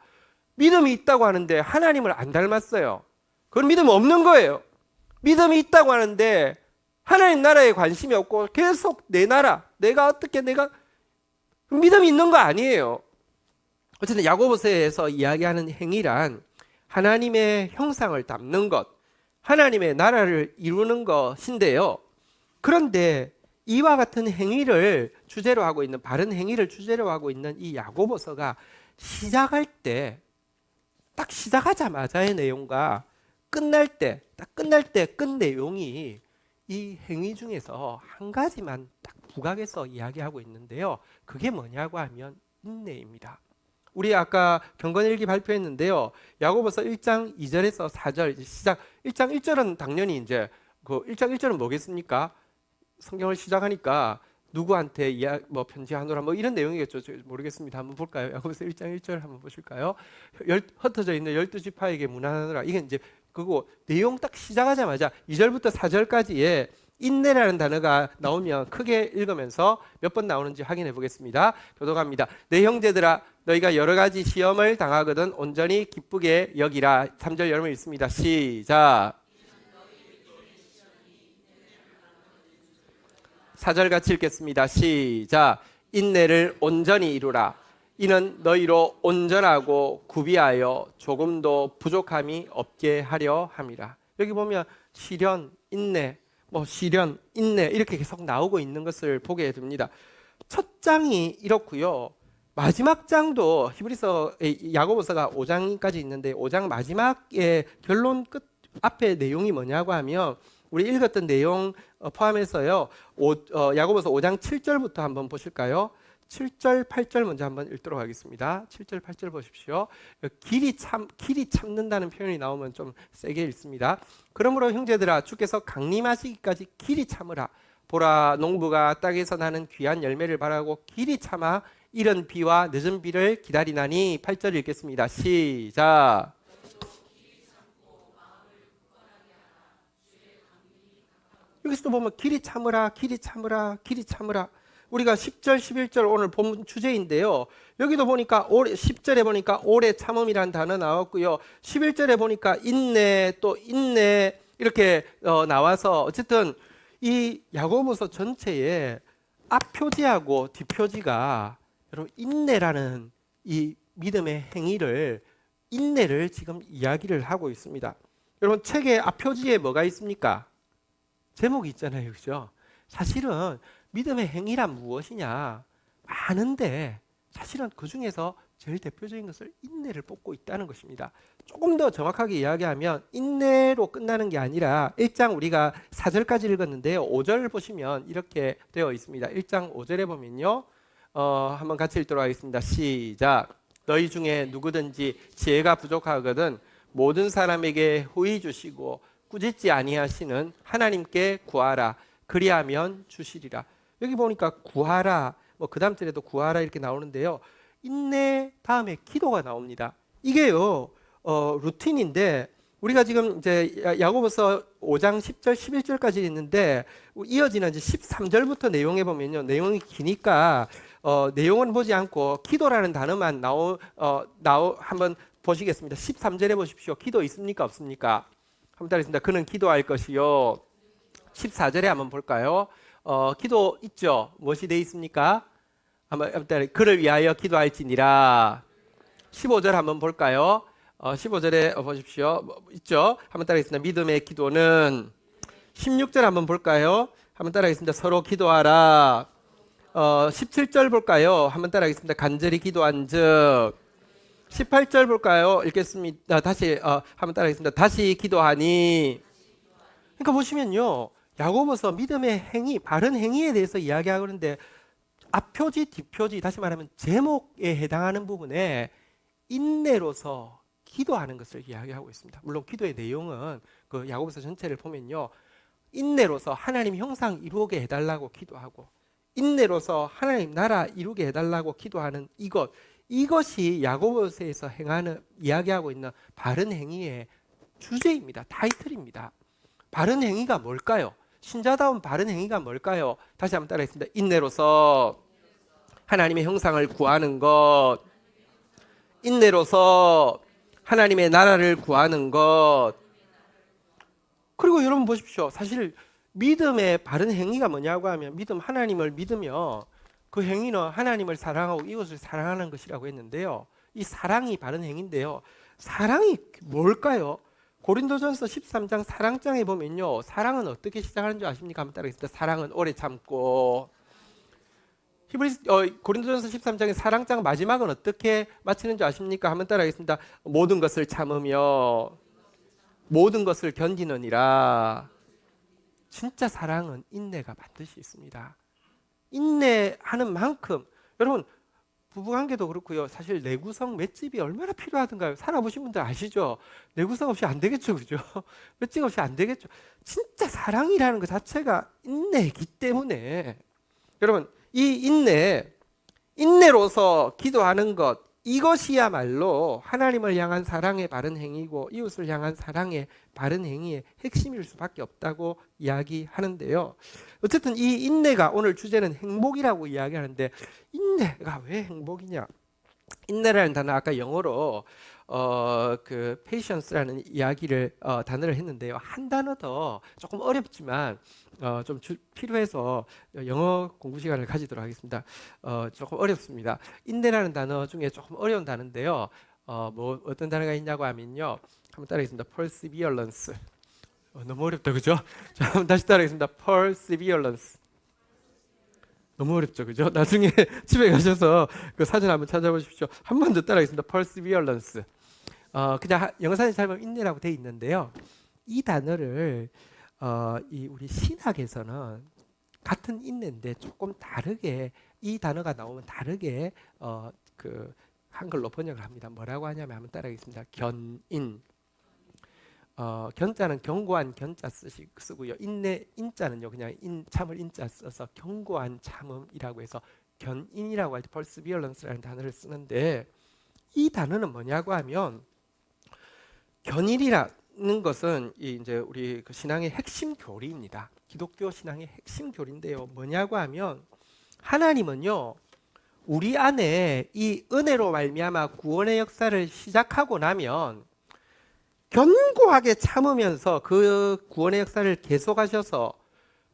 Speaker 1: 믿음이 있다고 하는데 하나님을 안 닮았어요. 그건 믿음 없는 거예요. 믿음이 있다고 하는데 하나님 나라에 관심이 없고 계속 내 나라, 내가 어떻게 믿음이 있는 거 아니에요. 어쨌든 야고보서에서 이야기하는 행위란 하나님의 형상을 담는 것, 하나님의 나라를 이루는 것인데요. 그런데 이와 같은 행위를 주제로 하고 있는, 바른 행위를 주제로 하고 있는 이 야고보서가 시작할 때, 딱 시작하자마자의 내용과 딱 끝날 때 끝 내용이 이 행위 중에서 한 가지만 딱 부각해서 이야기하고 있는데요. 그게 뭐냐고 하면 인내입니다. 우리 아까 경건일기 발표했는데요. 야고보서 1장 2절에서 4절 시작. 1장 1절은 당연히 이제 그 1장 1절은 뭐겠습니까? 성경을 시작하니까 누구한테 편지하노라 이런 내용이겠죠. 모르겠습니다. 한번 볼까요? 야고보서 1장 1절 한번 보실까요? 흩어져 있는 12지파에게 문안하노라. 이게 이제 그거 내용 딱 시작하자마자 2절부터 4절까지의 인내라는 단어가 나오면 크게 읽으면서 몇 번 나오는지 확인해 보겠습니다. 교독합니다. 내 형제들아, 너희가 여러 가지 시험을 당하거든 온전히 기쁘게 여기라. 3절 여러분 읽습니다. 시작. 4절 같이 읽겠습니다. 시작. 인내를 온전히 이루라. 이는 너희로 온전하고 구비하여 조금도 부족함이 없게 하려 함이라. 여기 보면 시련, 인내, 시련, 인내 이렇게 계속 나오고 있는 것을 보게 됩니다. 첫 장이 이렇고요. 마지막 장도 히브리서, 야고보서가 5장까지 있는데 5장 마지막에 결론 끝 앞에 내용이 뭐냐고 하면 우리 읽었던 내용 포함해서요. 야고보서 5장 7절부터 한번 보실까요? 7절, 8절 먼저 한번 읽도록 하겠습니다. 7절, 8절 보십시오. 길이 참는다는 표현이 나오면 좀 세게 읽습니다. 그러므로 형제들아, 주께서 강림하시기까지 길이 참으라. 보라, 농부가 땅에서 나는 귀한 열매를 바라고 길이 참아 이른 비와 늦은 비를 기다리나니. 8절 읽겠습니다. 시작. 여기서도 보면 길이 참으라, 길이 참으라, 길이 참으라. 우리가 10절, 11절 오늘 본문 주제인데요. 여기도 보니까 10절에 보니까 오래 참음이라는 단어 나왔고요. 11절에 보니까 인내, 또 인내 이렇게 나와서 어쨌든 이 야고보서 전체에 앞표지하고 뒷표지가 여러분 인내라는 이 믿음의 행위를, 인내를 지금 이야기를 하고 있습니다. 여러분 책의 앞표지에 뭐가 있습니까? 제목이 있잖아요. 그죠? 사실은 믿음의 행위란 무엇이냐 많은데 사실은 그 중에서 제일 대표적인 것을 인내를 뽑고 있다는 것입니다. 조금 더 정확하게 이야기하면 인내로 끝나는 게 아니라 1장 우리가 4절까지 읽었는데요. 5절 보시면 이렇게 되어 있습니다. 1장 5절에 보면요. 한번 같이 읽도록 하겠습니다. 시작. 너희 중에 누구든지 지혜가 부족하거든 모든 사람에게 후히 주시고 꾸짖지 아니하시는 하나님께 구하라. 그리하면 주시리라. 여기 보니까 구하라, 그 다음 절에도 구하라 이렇게 나오는데요. 인내 다음에 기도가 나옵니다. 이게요, 루틴인데 우리가 지금 이제 야고보서 5장 10절, 11절까지 있는데 이어지는 이제 13절부터 내용에 보면요, 내용이 기니까 내용은 보지 않고 기도라는 단어만 한번 보시겠습니다. 13절에 보십시오. 기도 있습니까, 없습니까? 한번 따라하겠습니다. 그는 기도할 것이요. 14절에 한번 볼까요? 기도 있죠. 무엇이 되어 있습니까? 한번 따라. 그를 위하여 기도할지니라. 15절 한번 볼까요? 15절에 보십시오. 있죠. 한번 따라하겠습니다. 믿음의 기도는. 16절 한번 볼까요? 한번 따라하겠습니다. 서로 기도하라. 17절 볼까요? 한번 따라하겠습니다. 간절히 기도한즉. 18절 볼까요? 읽겠습니다. 다시 한번 따라하겠습니다. 다시 기도하니. 그러니까 보시면요, 야고보서 믿음의 행위, 바른 행위에 대해서 이야기하고 있는데 앞표지, 뒷표지, 다시 말하면 제목에 해당하는 부분에 인내로서 기도하는 것을 이야기하고 있습니다. 물론 기도의 내용은 그 야고보서 전체를 보면요, 인내로서 하나님 형상 이루게 해달라고 기도하고 인내로서 하나님 나라 이루게 해달라고 기도하는 이것이 야고보서에서 이야기하고 있는 바른 행위의 주제입니다. 타이틀입니다. 바른 행위가 뭘까요? 신자다운 바른 행위가 뭘까요? 다시 한번 따라하겠습니다. 인내로서 하나님의 형상을 구하는 것, 인내로서 하나님의 나라를 구하는 것. 그리고 여러분 보십시오. 사실 믿음의 바른 행위가 뭐냐고 하면 하나님을 믿으며 그 행위는 하나님을 사랑하고 이웃을 사랑하는 것이라고 했는데요. 이 사랑이 바른 행위인데요. 사랑이 뭘까요? 고린도전서 13장 사랑장에 보면요. 사랑은 어떻게 시작하는 줄 아십니까? 한번 따라하겠습니다. 사랑은 오래 참고. 고린도전서 13장의 사랑장 마지막은 어떻게 마치는 줄 아십니까? 한번 따라하겠습니다. 모든 것을 참으며 모든 것을 견디느니라. 진짜 사랑은 인내가 반드시 있습니다. 인내하는 만큼 여러분 부부관계도 그렇고요. 사실 내구성 맷집이 얼마나 필요하던가요? 살아보신 분들 아시죠? 내구성 없이 안 되겠죠, 그죠? 맷집 없이 안 되겠죠. 진짜 사랑이라는 것 자체가 인내이기 때문에 여러분 이 인내로서 기도하는 것, 이것이야말로 하나님을 향한 사랑의 바른 행위고 이웃을 향한 사랑의 바른 행위의 핵심일 수밖에 없다고 이야기하는데요. 어쨌든 이 인내가 오늘 주제는 행복이라고 이야기하는데 인내가 왜 행복이냐? 인내라는 단어 아까 영어로 그 patience라는 단어를 했는데요. 한 단어 더 조금 어렵지만 좀 필요해서 영어 공부 시간을 가지도록 하겠습니다. 조금 어렵습니다. 인내라는 단어 중에 조금 어려운 단어인데요. 뭐 어떤 단어가 있냐고 하면요. 한번 따라하겠습니다. perseverance. 너무 어렵다, 그죠? 자, 한번 다시 따라하겠습니다. perseverance. 너무 어렵죠, 그죠? 나중에 집에 가셔서 그 사진 한번 찾아보십시오. 한 번 더 따라하겠습니다. perseverance. 그냥 영상에 잘 보면 인내라고 돼 있는데요. 이 단어를 이 우리 신학에서는 같은 인내인데 조금 다르게 이 단어가 나오면 다르게 그 한글로 번역을 합니다. 뭐라고 하냐면 한번 따라하겠습니다. 견인. 견자는 견고한 견자 쓰고요. 인내 인자는요 그냥 참을 인자 써서 견고한 참음이라고 해서 견인이라고 할 때 perseverance라는 단어를 쓰는데 이 단어는 뭐냐고 하면 견인이라는 것은 이제 우리 그 신앙의 핵심 교리입니다. 기독교 신앙의 핵심 교리인데요. 뭐냐고 하면 하나님은요 우리 안에 이 은혜로 말미암아 구원의 역사를 시작하고 나면 견고하게 참으면서 그 구원의 역사를 계속하셔서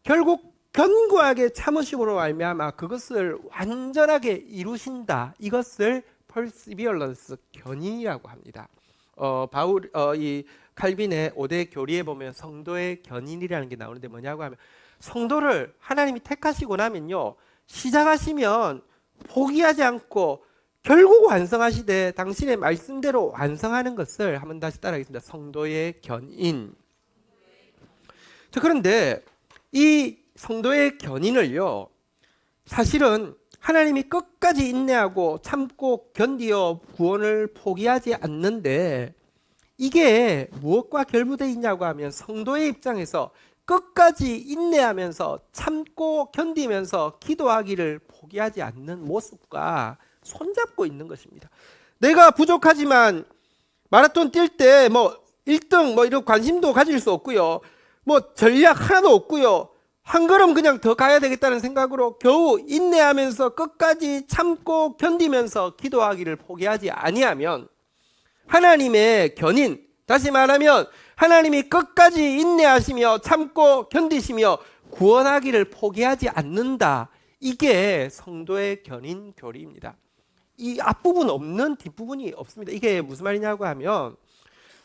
Speaker 1: 결국 견고하게 참으심으로 말미암아 그것을 완전하게 이루신다. 이것을 perseverance, 견인이라고 합니다. 이 칼빈의 5대 교리에 보면 성도의 견인이라는 게 나오는데 뭐냐고 하면 성도를 하나님이 택하시고 나면요 시작하시면 포기하지 않고 결국 완성하시되 당신의 말씀대로 완성하는 것을 한번 다시 따라하겠습니다. 성도의 견인. 자, 그런데 이 성도의 견인을요 사실은 하나님이 끝까지 인내하고 참고 견디어 구원을 포기하지 않는데 이게 무엇과 결부되어 있냐고 하면 성도의 입장에서 끝까지 인내하면서 참고 견디면서 기도하기를 포기하지 않는 모습과 손잡고 있는 것입니다. 내가 부족하지만 마라톤 뛸 때 뭐 1등 뭐 이런 관심도 가질 수 없고요. 뭐 전략 하나도 없고요. 한 걸음 그냥 더 가야 되겠다는 생각으로 겨우 인내하면서 끝까지 참고 견디면서 기도하기를 포기하지 아니하면 하나님의 견인, 다시 말하면 하나님이 끝까지 인내하시며 참고 견디시며 구원하기를 포기하지 않는다. 이게 성도의 견인 교리입니다. 이 앞부분 없는 뒷부분이 없습니다. 이게 무슨 말이냐고 하면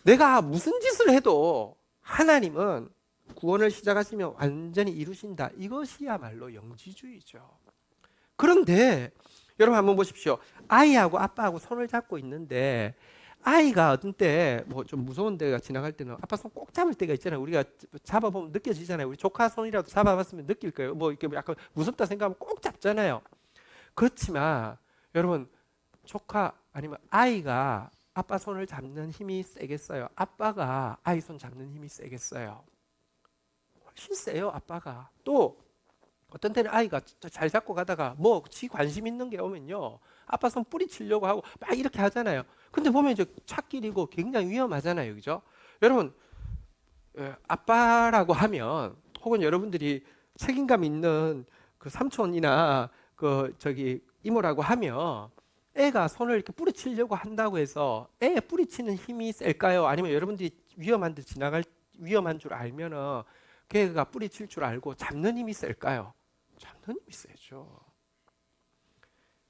Speaker 1: 내가 무슨 짓을 해도 하나님은 구원을 시작하시면 완전히 이루신다. 이것이야말로 영지주의죠. 그런데 여러분 한번 보십시오. 아이하고 아빠하고 손을 잡고 있는데 아이가 어떤 때 뭐 좀 무서운 데가 지나갈 때는 아빠 손 꼭 잡을 때가 있잖아요. 우리가 잡아보면 느껴지잖아요. 우리 조카 손이라도 잡아봤으면 느낄 거예요. 뭐 이렇게 약간 무섭다 생각하면 꼭 잡잖아요. 그렇지만 여러분 조카 아니면 아이가 아빠 손을 잡는 힘이 세겠어요? 아빠가 아이 손 잡는 힘이 세겠어요? 훨씬 세요. 아빠가. 또 어떤 때는 아이가 잘 잡고 가다가 뭐 지 관심 있는 게 오면요 아빠 손 뿌리치려고 하고 막 이렇게 하잖아요. 근데 보면 이제 찻길이고 굉장히 위험하잖아요. 그죠? 여러분 아빠라고 하면 혹은 여러분들이 책임감 있는 그 삼촌이나 그 저기 이모라고 하면 애가 손을 이렇게 뿌리치려고 한다고 해서 애 뿌리치는 힘이 셀까요? 아니면 여러분들이 위험한 데 지나갈 위험한 줄 알면은 걔가 뿌리칠 줄 알고 잡는 힘이 셀까요? 잡는 힘이 세죠.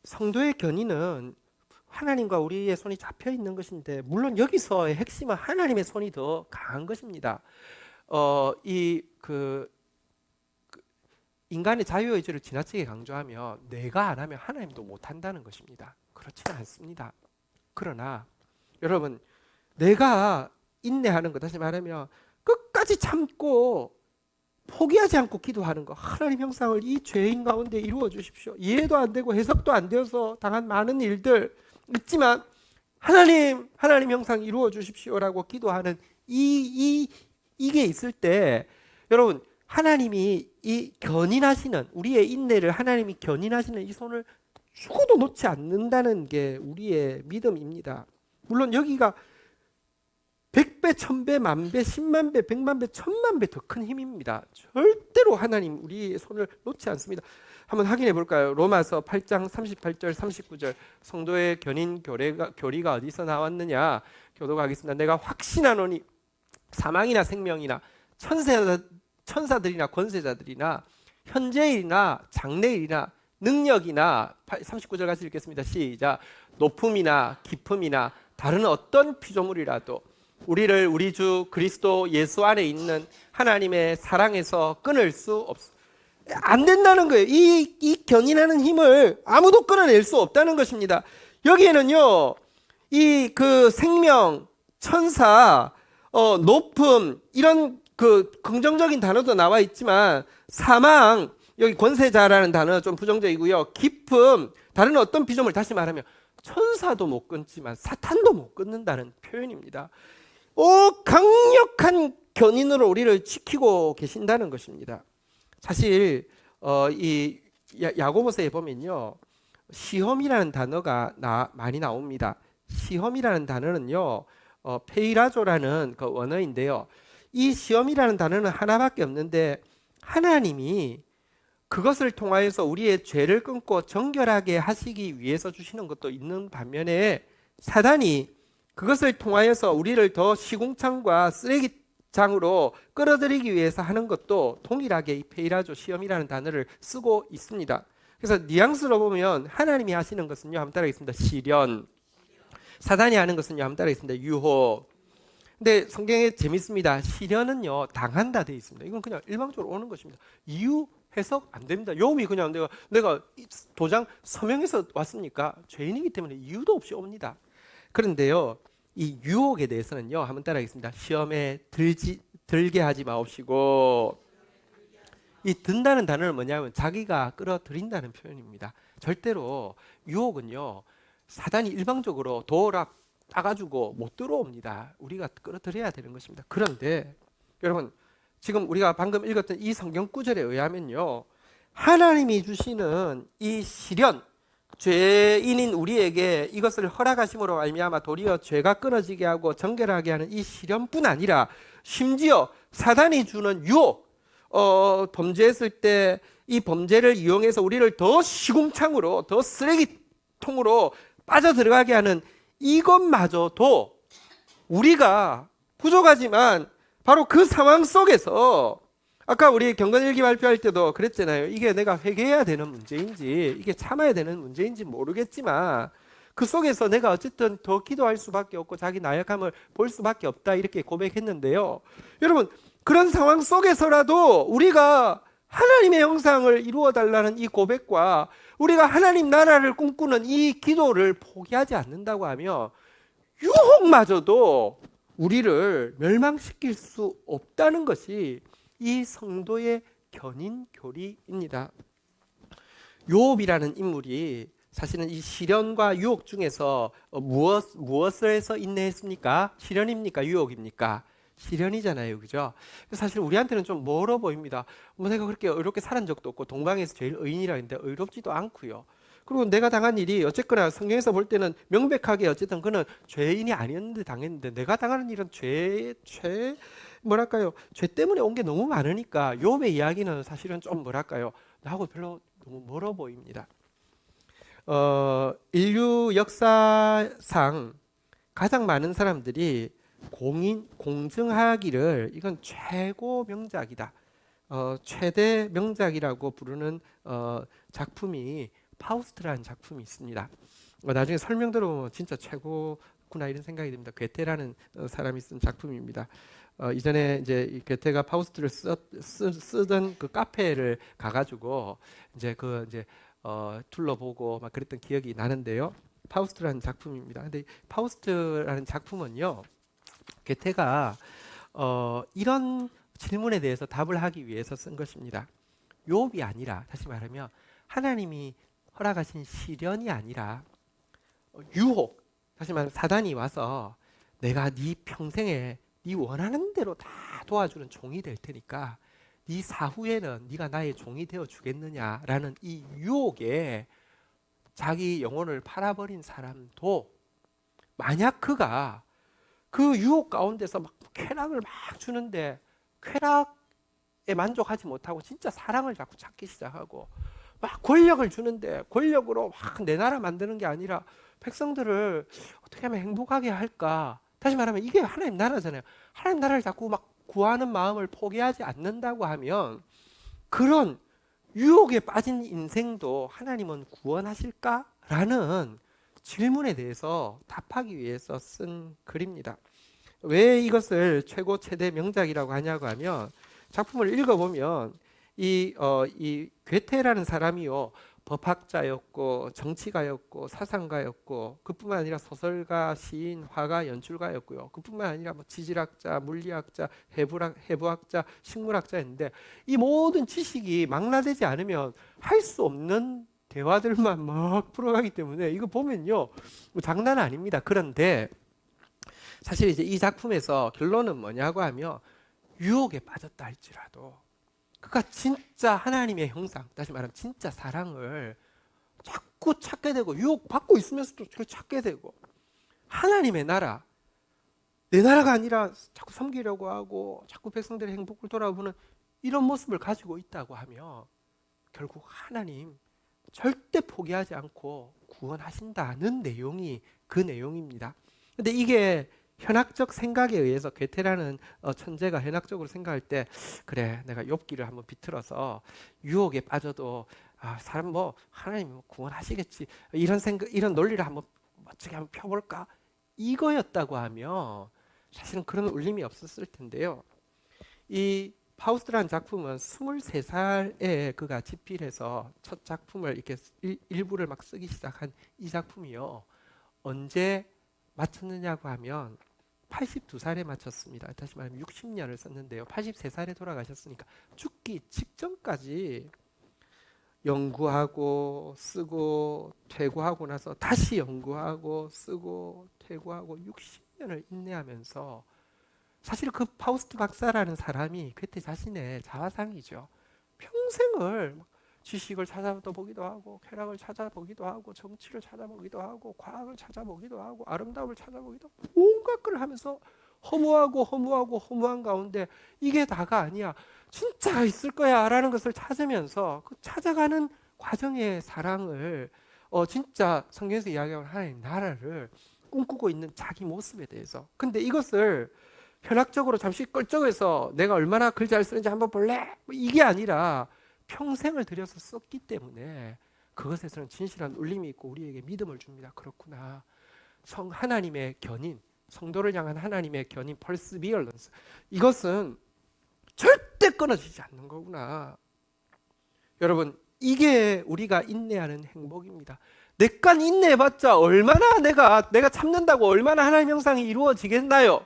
Speaker 1: 성도의 견인은 하나님과 우리의 손이 잡혀 있는 것인데, 물론 여기서의 핵심은 하나님의 손이 더 강한 것입니다. 인간의 자유의지를 지나치게 강조하면 내가 안 하면 하나님도 못 한다는 것입니다. 그렇지는 않습니다. 그러나 여러분, 내가 인내하는 것, 다시 말하면 끝까지 참고 포기하지 않고 기도하는 것, 하나님 형상을 이 죄인 가운데 이루어 주십시오. 이해도 안 되고 해석도 안 되어서 당한 많은 일들 있지만 하나님 형상 이루어 주십시오라고 기도하는 이게 있을 때, 여러분, 하나님이 이 견인하시는, 우리의 인내를 하나님이 견인하시는 이 손을 죽어도 놓지 않는다는 게 우리의 믿음입니다. 물론 여기가 100배, 1000배, 만배, 10만배, 100만배, 1000만배 더 큰 힘입니다. 절대로 하나님 우리의 손을 놓지 않습니다. 한번 확인해 볼까요? 로마서 8장 38절 39절 성도의 견인 교리가 어디서 나왔느냐? 교독하겠습니다. 내가 확신하노니 사망이나 생명이나 천사들이나 권세자들이나 현재일이나 장래일이나 능력이나 39절 같이 읽겠습니다. 시작. 높음이나 깊음이나 다른 어떤 피조물이라도 우리를 우리 주 그리스도 예수 안에 있는 하나님의 사랑에서 끊을 수 없습니다. 안 된다는 거예요. 이 견인하는 힘을 아무도 끊어낼 수 없다는 것입니다. 여기에는요, 이 그 생명, 천사, 높음, 이런 그 긍정적인 단어도 나와 있지만, 사망, 여기 권세자라는 단어 좀 부정적이고요. 깊음, 다른 어떤 피조물, 다시 말하면 천사도 못 끊지만 사탄도 못 끊는다는 표현입니다. 강력한 견인으로 우리를 지키고 계신다는 것입니다. 사실 이 야고보서에 보면요, 시험이라는 단어가 많이 나옵니다. 시험이라는 단어는요, 페이라조라는 그 원어인데요, 이 시험이라는 단어는 하나밖에 없는데 하나님이 그것을 통하여서 우리의 죄를 끊고 정결하게 하시기 위해서 주시는 것도 있는 반면에, 사단이 그것을 통하여서 우리를 더 시궁창과 쓰레기장으로 끌어들이기 위해서 하는 것도 동일하게 이 페이라조, 시험이라는 단어를 쓰고 있습니다. 그래서 뉘앙스로 보면 하나님이 하시는 것은요, 한번 따라하겠습니다. 시련. 사단이 하는 것은요, 한번 따라하겠습니다. 유혹. 근데 성경에 재밌습니다. 시련은요, 당한다 되어 있습니다. 이건 그냥 일방적으로 오는 것입니다. 이유 해석 안 됩니다. 욥이 그냥 내가 도장 서명해서 왔으니까 죄인이기 때문에 이유도 없이 옵니다. 그런데요, 이 유혹에 대해서는요, 한번 따라하겠습니다. 시험에 들게 하지 마옵시고. 이 든다는 단어는 뭐냐면 자기가 끌어들인다는 표현입니다. 절대로 유혹은요, 사단이 일방적으로 도어락 따가지고 못 들어옵니다. 우리가 끌어들여야 되는 것입니다. 그런데 여러분, 지금 우리가 방금 읽었던 이 성경 구절에 의하면요, 하나님이 주시는 이 시련, 죄인인 우리에게 이것을 허락하심으로 말미암아 도리어 죄가 끊어지게 하고 정결하게 하는 이 시련뿐 아니라 심지어 사단이 주는 유혹, 범죄했을 때 이 범죄를 이용해서 우리를 더 시궁창으로, 더 쓰레기통으로 빠져들어가게 하는 이것마저도 우리가 부족하지만 바로 그 상황 속에서, 아까 우리 경건일기 발표할 때도 그랬잖아요. 이게 내가 회개해야 되는 문제인지 이게 참아야 되는 문제인지 모르겠지만 그 속에서 내가 어쨌든 더 기도할 수밖에 없고 자기 나약함을 볼 수밖에 없다, 이렇게 고백했는데요. 여러분, 그런 상황 속에서라도 우리가 하나님의 형상을 이루어 달라는 이 고백과 우리가 하나님 나라를 꿈꾸는 이 기도를 포기하지 않는다고 하면 유혹마저도 우리를 멸망시킬 수 없다는 것이 이 성도의 견인 교리입니다. 욥이라는 인물이 사실은 이 시련과 유혹 중에서 무엇을 해서 인내했습니까? 시련입니까? 유혹입니까? 시련이잖아요, 그죠? 사실 우리한테는 좀 멀어 보입니다. 내가 그렇게 의롭게 살은 적도 없고 동방에서 제일 의인이라 했는데 의롭지도 않고요. 그리고 내가 당한 일이 어쨌거나 성경에서 볼 때는 명백하게 어쨌든 그는 죄인이 아니었는데 당했는데, 내가 당하는 일은 죄는 뭐랄까요? 죄 때문에 온 게 너무 많으니까 욥의 이야기는 사실은 좀 뭐랄까요? 나하고 별로 너무 멀어 보입니다. 인류 역사상 가장 많은 사람들이 공증하기를 이건 최고 명작이다, 최대 명작이라고 부르는 작품이 파우스트라는 작품이 있습니다. 나중에 설명 들어보면 진짜 최고구나 이런 생각이 듭니다. 괴테라는 사람이 쓴 작품입니다. 이전에 이제 이 괴테가 파우스트를 쓰던 그 카페를 가가지고 이제 둘러보고 막 그랬던 기억이 나는데요. 파우스트라는 작품입니다. 근데 파우스트라는 작품은요, 괴테가 이런 질문에 대해서 답을 하기 위해서 쓴 것입니다. 욥이 아니라, 다시 말하면 하나님이 허락하신 시련이 아니라 유혹, 다시 말하면 사단이 와서 내가 네 평생에 네 원하는 대로 다 도와주는 종이 될 테니까 네 사후에는 네가 나의 종이 되어 주겠느냐라는 이 유혹에 자기 영혼을 팔아버린 사람도, 만약 그가 그 유혹 가운데서 막 쾌락을 막 주는데 쾌락에 만족하지 못하고 진짜 사랑을 자꾸 찾기 시작하고, 막 권력을 주는데 권력으로 막 내 나라 만드는 게 아니라 백성들을 어떻게 하면 행복하게 할까, 다시 말하면 이게 하나님 나라잖아요. 하나님 나라를 자꾸 막 구하는 마음을 포기하지 않는다고 하면 그런 유혹에 빠진 인생도 하나님은 구원하실까라는 질문에 대해서 답하기 위해서 쓴 글입니다. 왜 이것을 최고 최대 명작이라고 하냐고 하면, 작품을 읽어보면 이 괴테라는 사람이요, 법학자였고 정치가였고 사상가였고, 그뿐만 아니라 소설가, 시인, 화가, 연출가였고요. 그뿐만 아니라 뭐 지질학자, 물리학자, 해부학자, 식물학자였는데, 이 모든 지식이 망라되지 않으면 할 수 없는 대화들만 막 풀어가기 때문에 이거 보면요, 뭐 장난 아닙니다. 그런데 사실 이제 이 작품에서 결론은 뭐냐고 하면, 유혹에 빠졌다 할지라도 그가 진짜 하나님의 형상, 다시 말하면 진짜 사랑을 자꾸 찾게 되고, 유혹받고 있으면서도 그걸 찾게 되고, 하나님의 나라, 내 나라가 아니라 자꾸 섬기려고 하고 자꾸 백성들의 행복을 돌아보는 이런 모습을 가지고 있다고 하면 결국 하나님 절대 포기하지 않고 구원하신다는 내용이 그 내용입니다. 근데 이게 현학적 생각에 의해서, 괴테라는 천재가 현학적으로 생각할 때, 그래 내가 욥기를 한번 비틀어서 유혹에 빠져도 사람 뭐 하나님 뭐 구원하시겠지, 이런 생각, 이런 논리를 한번 멋지게 한번 펴볼까, 이거였다고 하면 사실은 그런 울림이 없었을 텐데요. 이 파우스트라는 작품은 23살에 그가 집필해서 첫 작품을 이렇게 일부를 막 쓰기 시작한 이 작품이요, 언제 마쳤느냐고 하면 82살에 마쳤습니다. 다시 말하면 60년을 썼는데요. 83살에 돌아가셨으니까 죽기 직전까지 연구하고 쓰고 퇴고하고 나서 다시 연구하고 쓰고 퇴고하고 60년을 인내하면서, 사실 그 파우스트 박사라는 사람이 그때 자신의 자화상이죠. 평생을 지식을 찾아보기도 하고 쾌락을 찾아보기도 하고 정치를 찾아보기도 하고 과학을 찾아보기도 하고 아름다움을 찾아보기도 하고 온갖 걸 하면서 허무한 가운데 이게 다가 아니야, 진짜가 있을 거야 라는 것을 찾으면서 그 찾아가는 과정의 사랑을, 진짜 성경에서 이야기하는 하나님 나라를 꿈꾸고 있는 자기 모습에 대해서, 근데 이것을 현학적으로 잠시 끌적해서 내가 얼마나 글 잘 쓰는지 한번 볼래? 이게 아니라 평생을 들여서 썼기 때문에 그것에서는 진실한 울림이 있고 우리에게 믿음을 줍니다. 그렇구나. 하나님의 견인, 성도를 향한 하나님의 견인, perseverance, 이것은 절대 끊어지지 않는 거구나. 여러분, 이게 우리가 인내하는 행복입니다. 내가 인내해봤자 얼마나 내가 참는다고 얼마나 하나님 형상이 이루어지겠나요?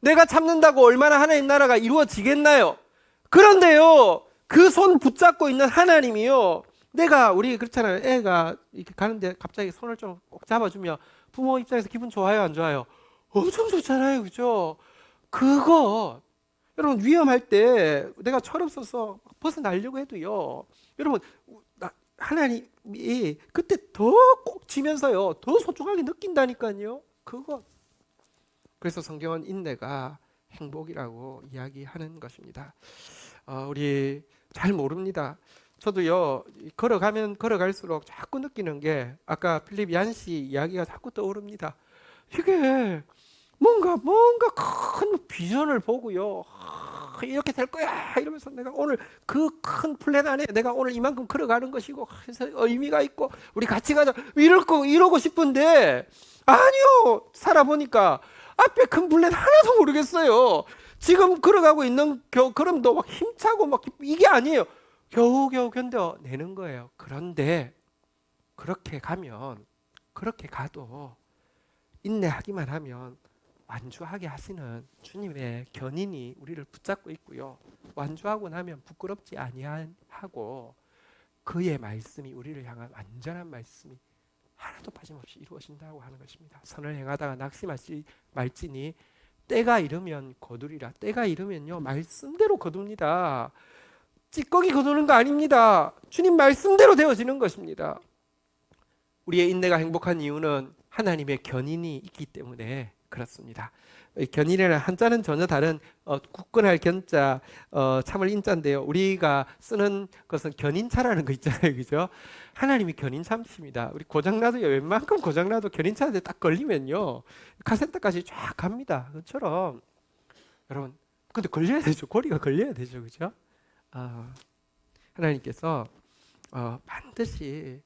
Speaker 1: 내가 참는다고 얼마나 하나님 나라가 이루어지겠나요? 그런데요, 그 손 붙잡고 있는 하나님이요, 우리 그렇잖아요. 애가 이렇게 가는데 갑자기 손을 좀 꼭 잡아주면 부모 입장에서 기분 좋아요, 안 좋아요? 엄청 좋잖아요, 그죠? 그거 여러분, 위험할 때 내가 철없어서 벗어나려고 해도요, 여러분, 하나님이 그때 더 꼭 지면서요 더 소중하게 느낀다니까요. 그거. 그래서 성경은 인내가 행복이라고 이야기하는 것입니다. 우리 잘 모릅니다. 저도요, 걸어가면 걸어갈수록 자꾸 느끼는 게, 아까 필립 얀시 이야기가 자꾸 떠오릅니다. 이게 뭔가 큰 비전을 보고요, 이렇게 될 거야 이러면서 내가 오늘 그 큰 플랜 안에 내가 오늘 이만큼 걸어가는 것이고, 그래서 의미가 있고 우리 같이 가자 이러고 싶은데, 아니요, 살아보니까 앞에 큰 플랜 하나도 모르겠어요. 지금 걸어가고 있는 걸음도 막 힘차고 막 이게 아니에요. 겨우겨우 견뎌내는 거예요. 그런데 그렇게 가도 인내하기만 하면 완주하게 하시는 주님의 견인이 우리를 붙잡고 있고요, 완주하고 나면 부끄럽지 아니하고 그의 말씀이 우리를 향한 완전한 말씀이 하나도 빠짐없이 이루어진다고 하는 것입니다. 선을 행하다가 낙심하지 말지니 때가 이르면 거두리라. 때가 이르면요, 말씀대로 거둡니다. 찌꺼기 거두는 거 아닙니다. 주님 말씀대로 되어지는 것입니다. 우리의 인내가 행복한 이유는 하나님의 견인이 있기 때문에 그렇습니다. 견인이라는 한자는 전혀 다른 굳건할 견자, 참을 인자인데요, 우리가 쓰는 것은 견인차라는 거 있잖아요, 그죠? 하나님이 견인차입니다. 우리 고장나도 웬만큼 고장나도 견인차한테 딱 걸리면요, 카센터까지 쫙 갑니다. 그처럼 여러분, 근데 걸려야 되죠. 고리가 걸려야 되죠, 그죠? 하나님께서 반드시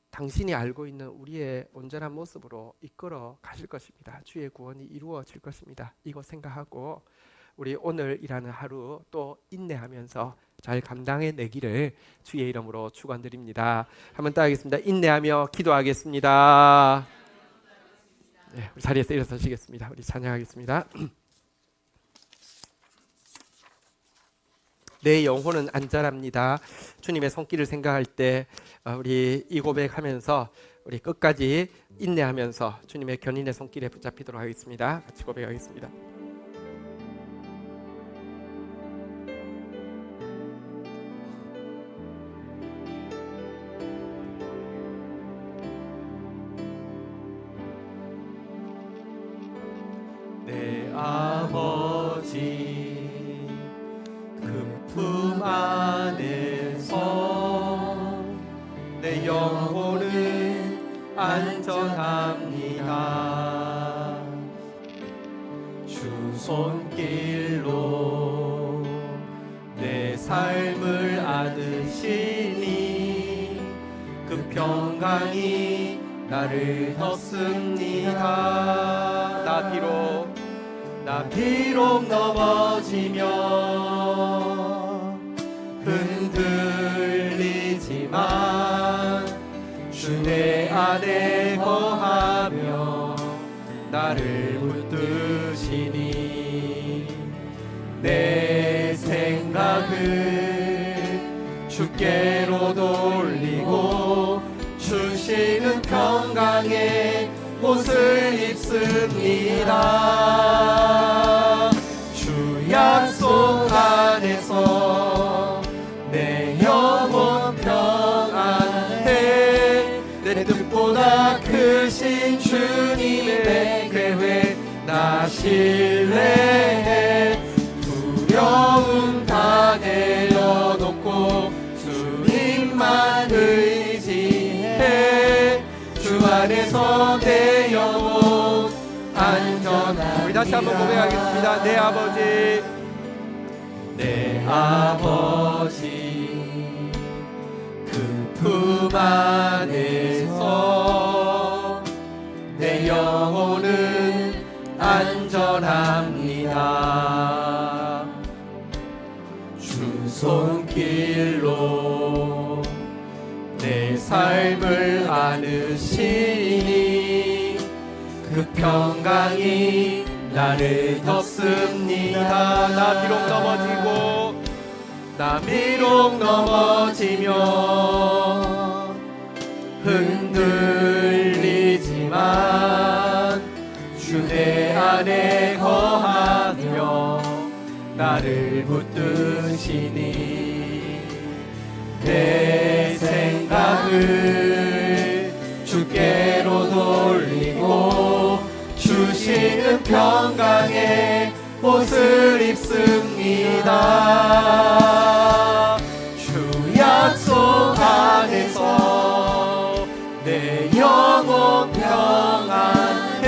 Speaker 1: 당신이 알고 있는 우리의 온전한 모습으로 이끌어 가실 것입니다. 주의 구원이 이루어질 것입니다. 이거 생각하고 우리 오늘 일하는 하루 또 인내하면서 잘 감당해내기를 주의 이름으로 축원드립니다. 한번 따라하겠습니다. 인내하며 기도하겠습니다. 네, 우리 자리에서 일어서시겠습니다. 우리 찬양하겠습니다. 내 영혼은 안전합니다. 주님의 손길을 생각할 때 우리 이 고백하면서 우리 끝까지 인내하면서 주님의 견인의 손길에 붙잡히도록 하겠습니다. 같이 고백하겠습니다. 내 아버지 품 안에서 내 영혼은 안전합니다. 주 손길로 내 삶을 안으시니 그 평강이 나를 덮습니다. 나 비록 넘어지며 흔들리지만 주 내 안에 거하며 나를 붙드시니 내 생각을 주께로 돌리고 주시는 평강의 옷을 입습니다. 주 약속 안에서 내 영혼 평안해. 내 뜻보다 크신 주님의 계획 나 신뢰해. 두려움 다 내려놓고 주님만 의지해. 주 안에서 내 영혼 안전하니. 우리 다시 한번 고백하겠습니다. 내 아버지 그 품 안에서 내 영혼은 안전합니다. 주 손길로 내 삶을 안으시니 그 평강이 나를 덮습니다. 나 비록 넘어지며 흔들리지만 주 내 안에 거하며 나를 붙드시니 내 생각을 주께로 돌리고 주시 주시는 평강의 옷을 입습니다. 주 약속 안에서 내 영혼 평안해.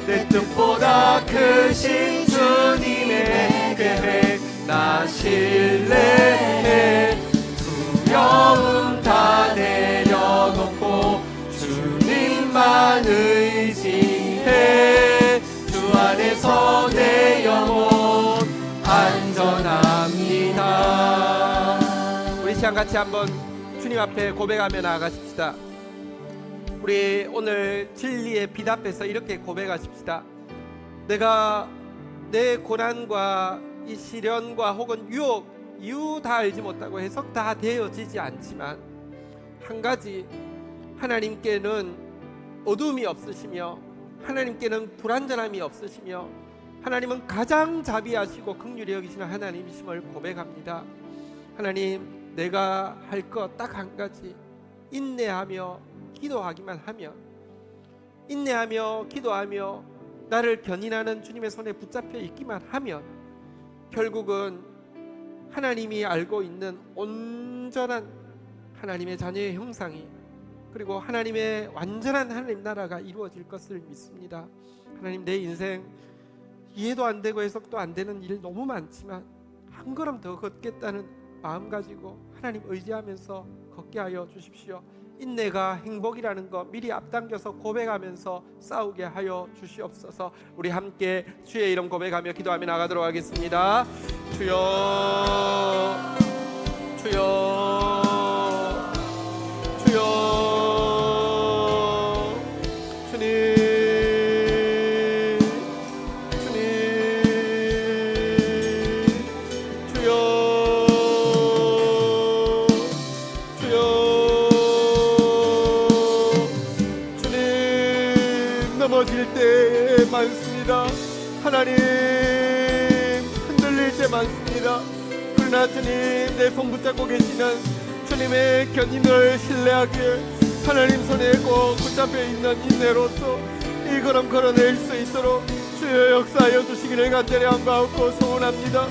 Speaker 1: 내 뜻보다 크신 주님의 계획 나 신뢰해. 두려움 다 내려놓고 주님만 의지해. 주 안에서 내 영혼 안전합니다. 우리 시간 같이 한번 주님 앞에 고백하며 나아가십시다. 우리 오늘 진리의 빛 앞에서 이렇게 고백하십시다. 내가 내 고난과 이 시련과 혹은 유혹, 이유 다 알지 못하고 해석 다 되어지지 않지만 한 가지, 하나님께는 어둠이 없으시며 하나님께는 불완전함이 없으시며 하나님은 가장 자비하시고 긍휼히 여기시는 하나님이심을 고백합니다. 하나님, 내가 할 것 딱 한 가지, 인내하며 기도하기만 하면, 인내하며 기도하며 나를 견인하는 주님의 손에 붙잡혀 있기만 하면 결국은 하나님이 알고 있는 온전한 하나님의 자녀의 형상이, 그리고 하나님의 완전한 하나님 나라가 이루어질 것을 믿습니다. 하나님, 내 인생 이해도 안 되고 해석도 안 되는 일 너무 많지만 한 걸음 더 걷겠다는 마음 가지고 하나님 의지하면서 걷게 하여 주십시오. 인내가 행복이라는 것 미리 앞당겨서 고백하면서 싸우게 하여 주시옵소서. 우리 함께 주의 이름 고백하며 기도하며 나가도록 하겠습니다. 주여, 주여, 주여. 넘어질 때 많습니다. 하나님, 흔들릴 때 많습니다. 그러나 주님, 내 손 붙잡고 계시는 주님의 견인을 신뢰하기에 하나님 손에 꼭 붙잡혀 있는 인내로서 이 걸음 걸어낼 수 있도록 주여 역사하여 주시기를 간절히 간구하고 소원합니다.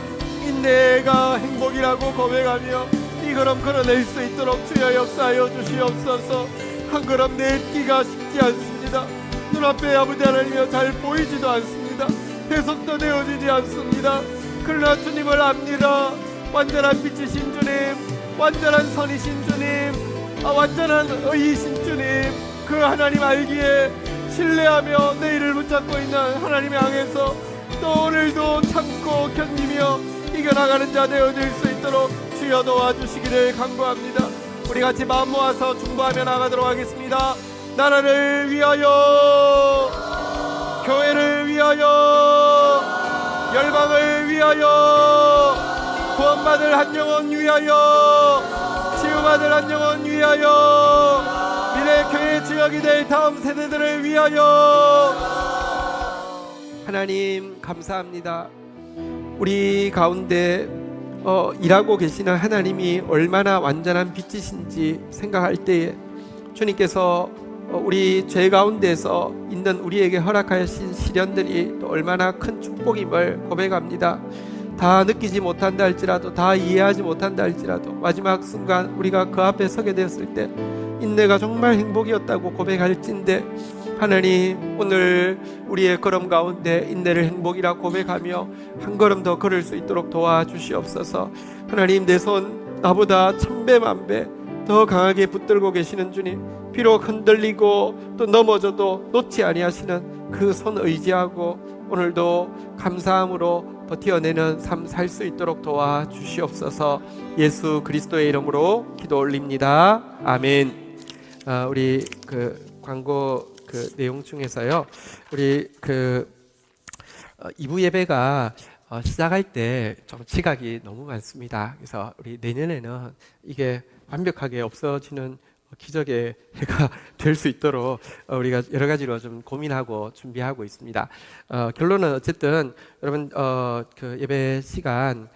Speaker 1: 인내가 행복이라고 고백하며 이 걸음 걸어낼 수 있도록 주여 역사하여 주시옵소서. 한 걸음 내뛰기가 쉽지 않습니다. 눈앞에 아버지 하나님이여 잘 보이지도 않습니다. 해석도 되어지지 않습니다. 그러나 주님을 압니다. 완전한 빛이신 주님, 완전한 선이신 주님, 완전한 의이신 주님, 그 하나님 알기에 신뢰하며 내일을 붙잡고 있는 하나님을 향해서 또 오늘도 참고 견디며 이겨나가는 자 되어질 수 있도록 주여 도와주시기를 간구합니다. 우리 같이 마음 모아서 중보하며 나가도록 하겠습니다. 나라를 위하여, 교회를 위하여, 열방을 위하여, 구원받을 한 영혼 위하여, 치유받을 한 영혼 위하여, 미래 교회 주역이 될 다음 세대들을 위하여. 하나님 감사합니다. 우리 가운데 일하고 계시는 하나님이 얼마나 완전한 빛이신지 생각할 때에 주님께서 우리 죄 가운데서 있는 우리에게 허락하신 시련들이 또 얼마나 큰 축복임을 고백합니다. 다 느끼지 못한다 할지라도, 다 이해하지 못한다 할지라도 마지막 순간 우리가 그 앞에 서게 되었을 때 인내가 정말 행복이었다고 고백할진데, 하나님 오늘 우리의 걸음 가운데 인내를 행복이라 고백하며 한 걸음 더 걸을 수 있도록 도와주시옵소서. 하나님, 내 손 나보다 천배 만배 더 강하게 붙들고 계시는 주님, 비록 흔들리고 또 넘어져도 놓지 아니하시는 그 손 의지하고 오늘도 감사함으로 버텨내는 삶 살 수 있도록 도와주시옵소서. 예수 그리스도의 이름으로 기도 올립니다. 아멘. 우리 그 광고 그 내용 중에서요, 우리 그 2부 예배가 시작할 때 좀 지각이 너무 많습니다. 그래서 우리 내년에는 이게 완벽하게 없어지는 기적의 해가 될 수 있도록 우리가 여러 가지로 좀 고민하고 준비하고 있습니다. 결론은 어쨌든 여러분 그 예배 시간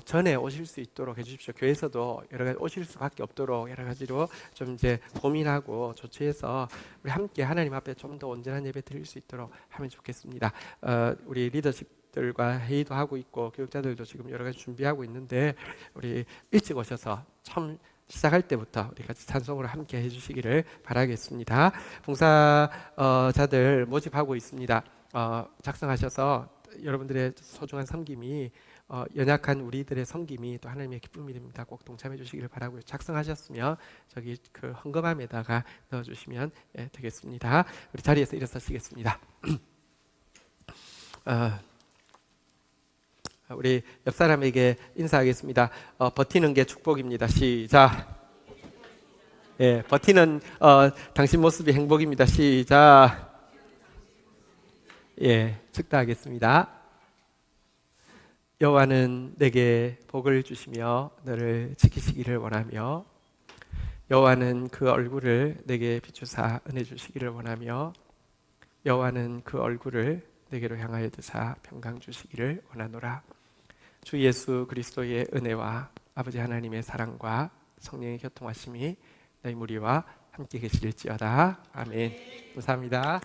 Speaker 1: 전에 오실 수 있도록 해주십시오. 교회에서도 여러 가지 오실 수밖에 없도록 여러 가지로 좀 이제 고민하고 조치해서 우리 함께 하나님 앞에 좀 더 온전한 예배 드릴 수 있도록 하면 좋겠습니다. 우리 리더십들과 회의도 하고 있고 교육자들도 지금 여러 가지 준비하고 있는데 우리 일찍 오셔서 처음 시작할 때부터 우리 같이 찬송으로 함께 해주시기를 바라겠습니다. 봉사자들 모집하고 있습니다. 작성하셔서 여러분들의 소중한 섬김이 연약한 우리들의 섬김이 또 하나님의 기쁨이 됩니다. 꼭 동참해 주시기를 바라고요. 작성하셨으면 저기 그 헌금함에다가 넣어주시면 되겠습니다. 우리 자리에서 일어서시겠습니다. 우리 옆 사람에게 인사하겠습니다. 버티는 게 축복입니다. 시작. 예, 버티는 당신 모습이 행복입니다. 시작. 예, 축도하겠습니다. 여호와는 내게 복을 주시며 너를 지키시기를 원하며 여호와는 그 얼굴을 내게 비추사 은혜 주시기를 원하며 여호와는 그 얼굴을 내게로 향하여 드사 평강 주시기를 원하노라. 주 예수 그리스도의 은혜와 아버지 하나님의 사랑과 성령의 교통하심이 너희 무리와 함께 계실지어다. 아멘. 감사합니다.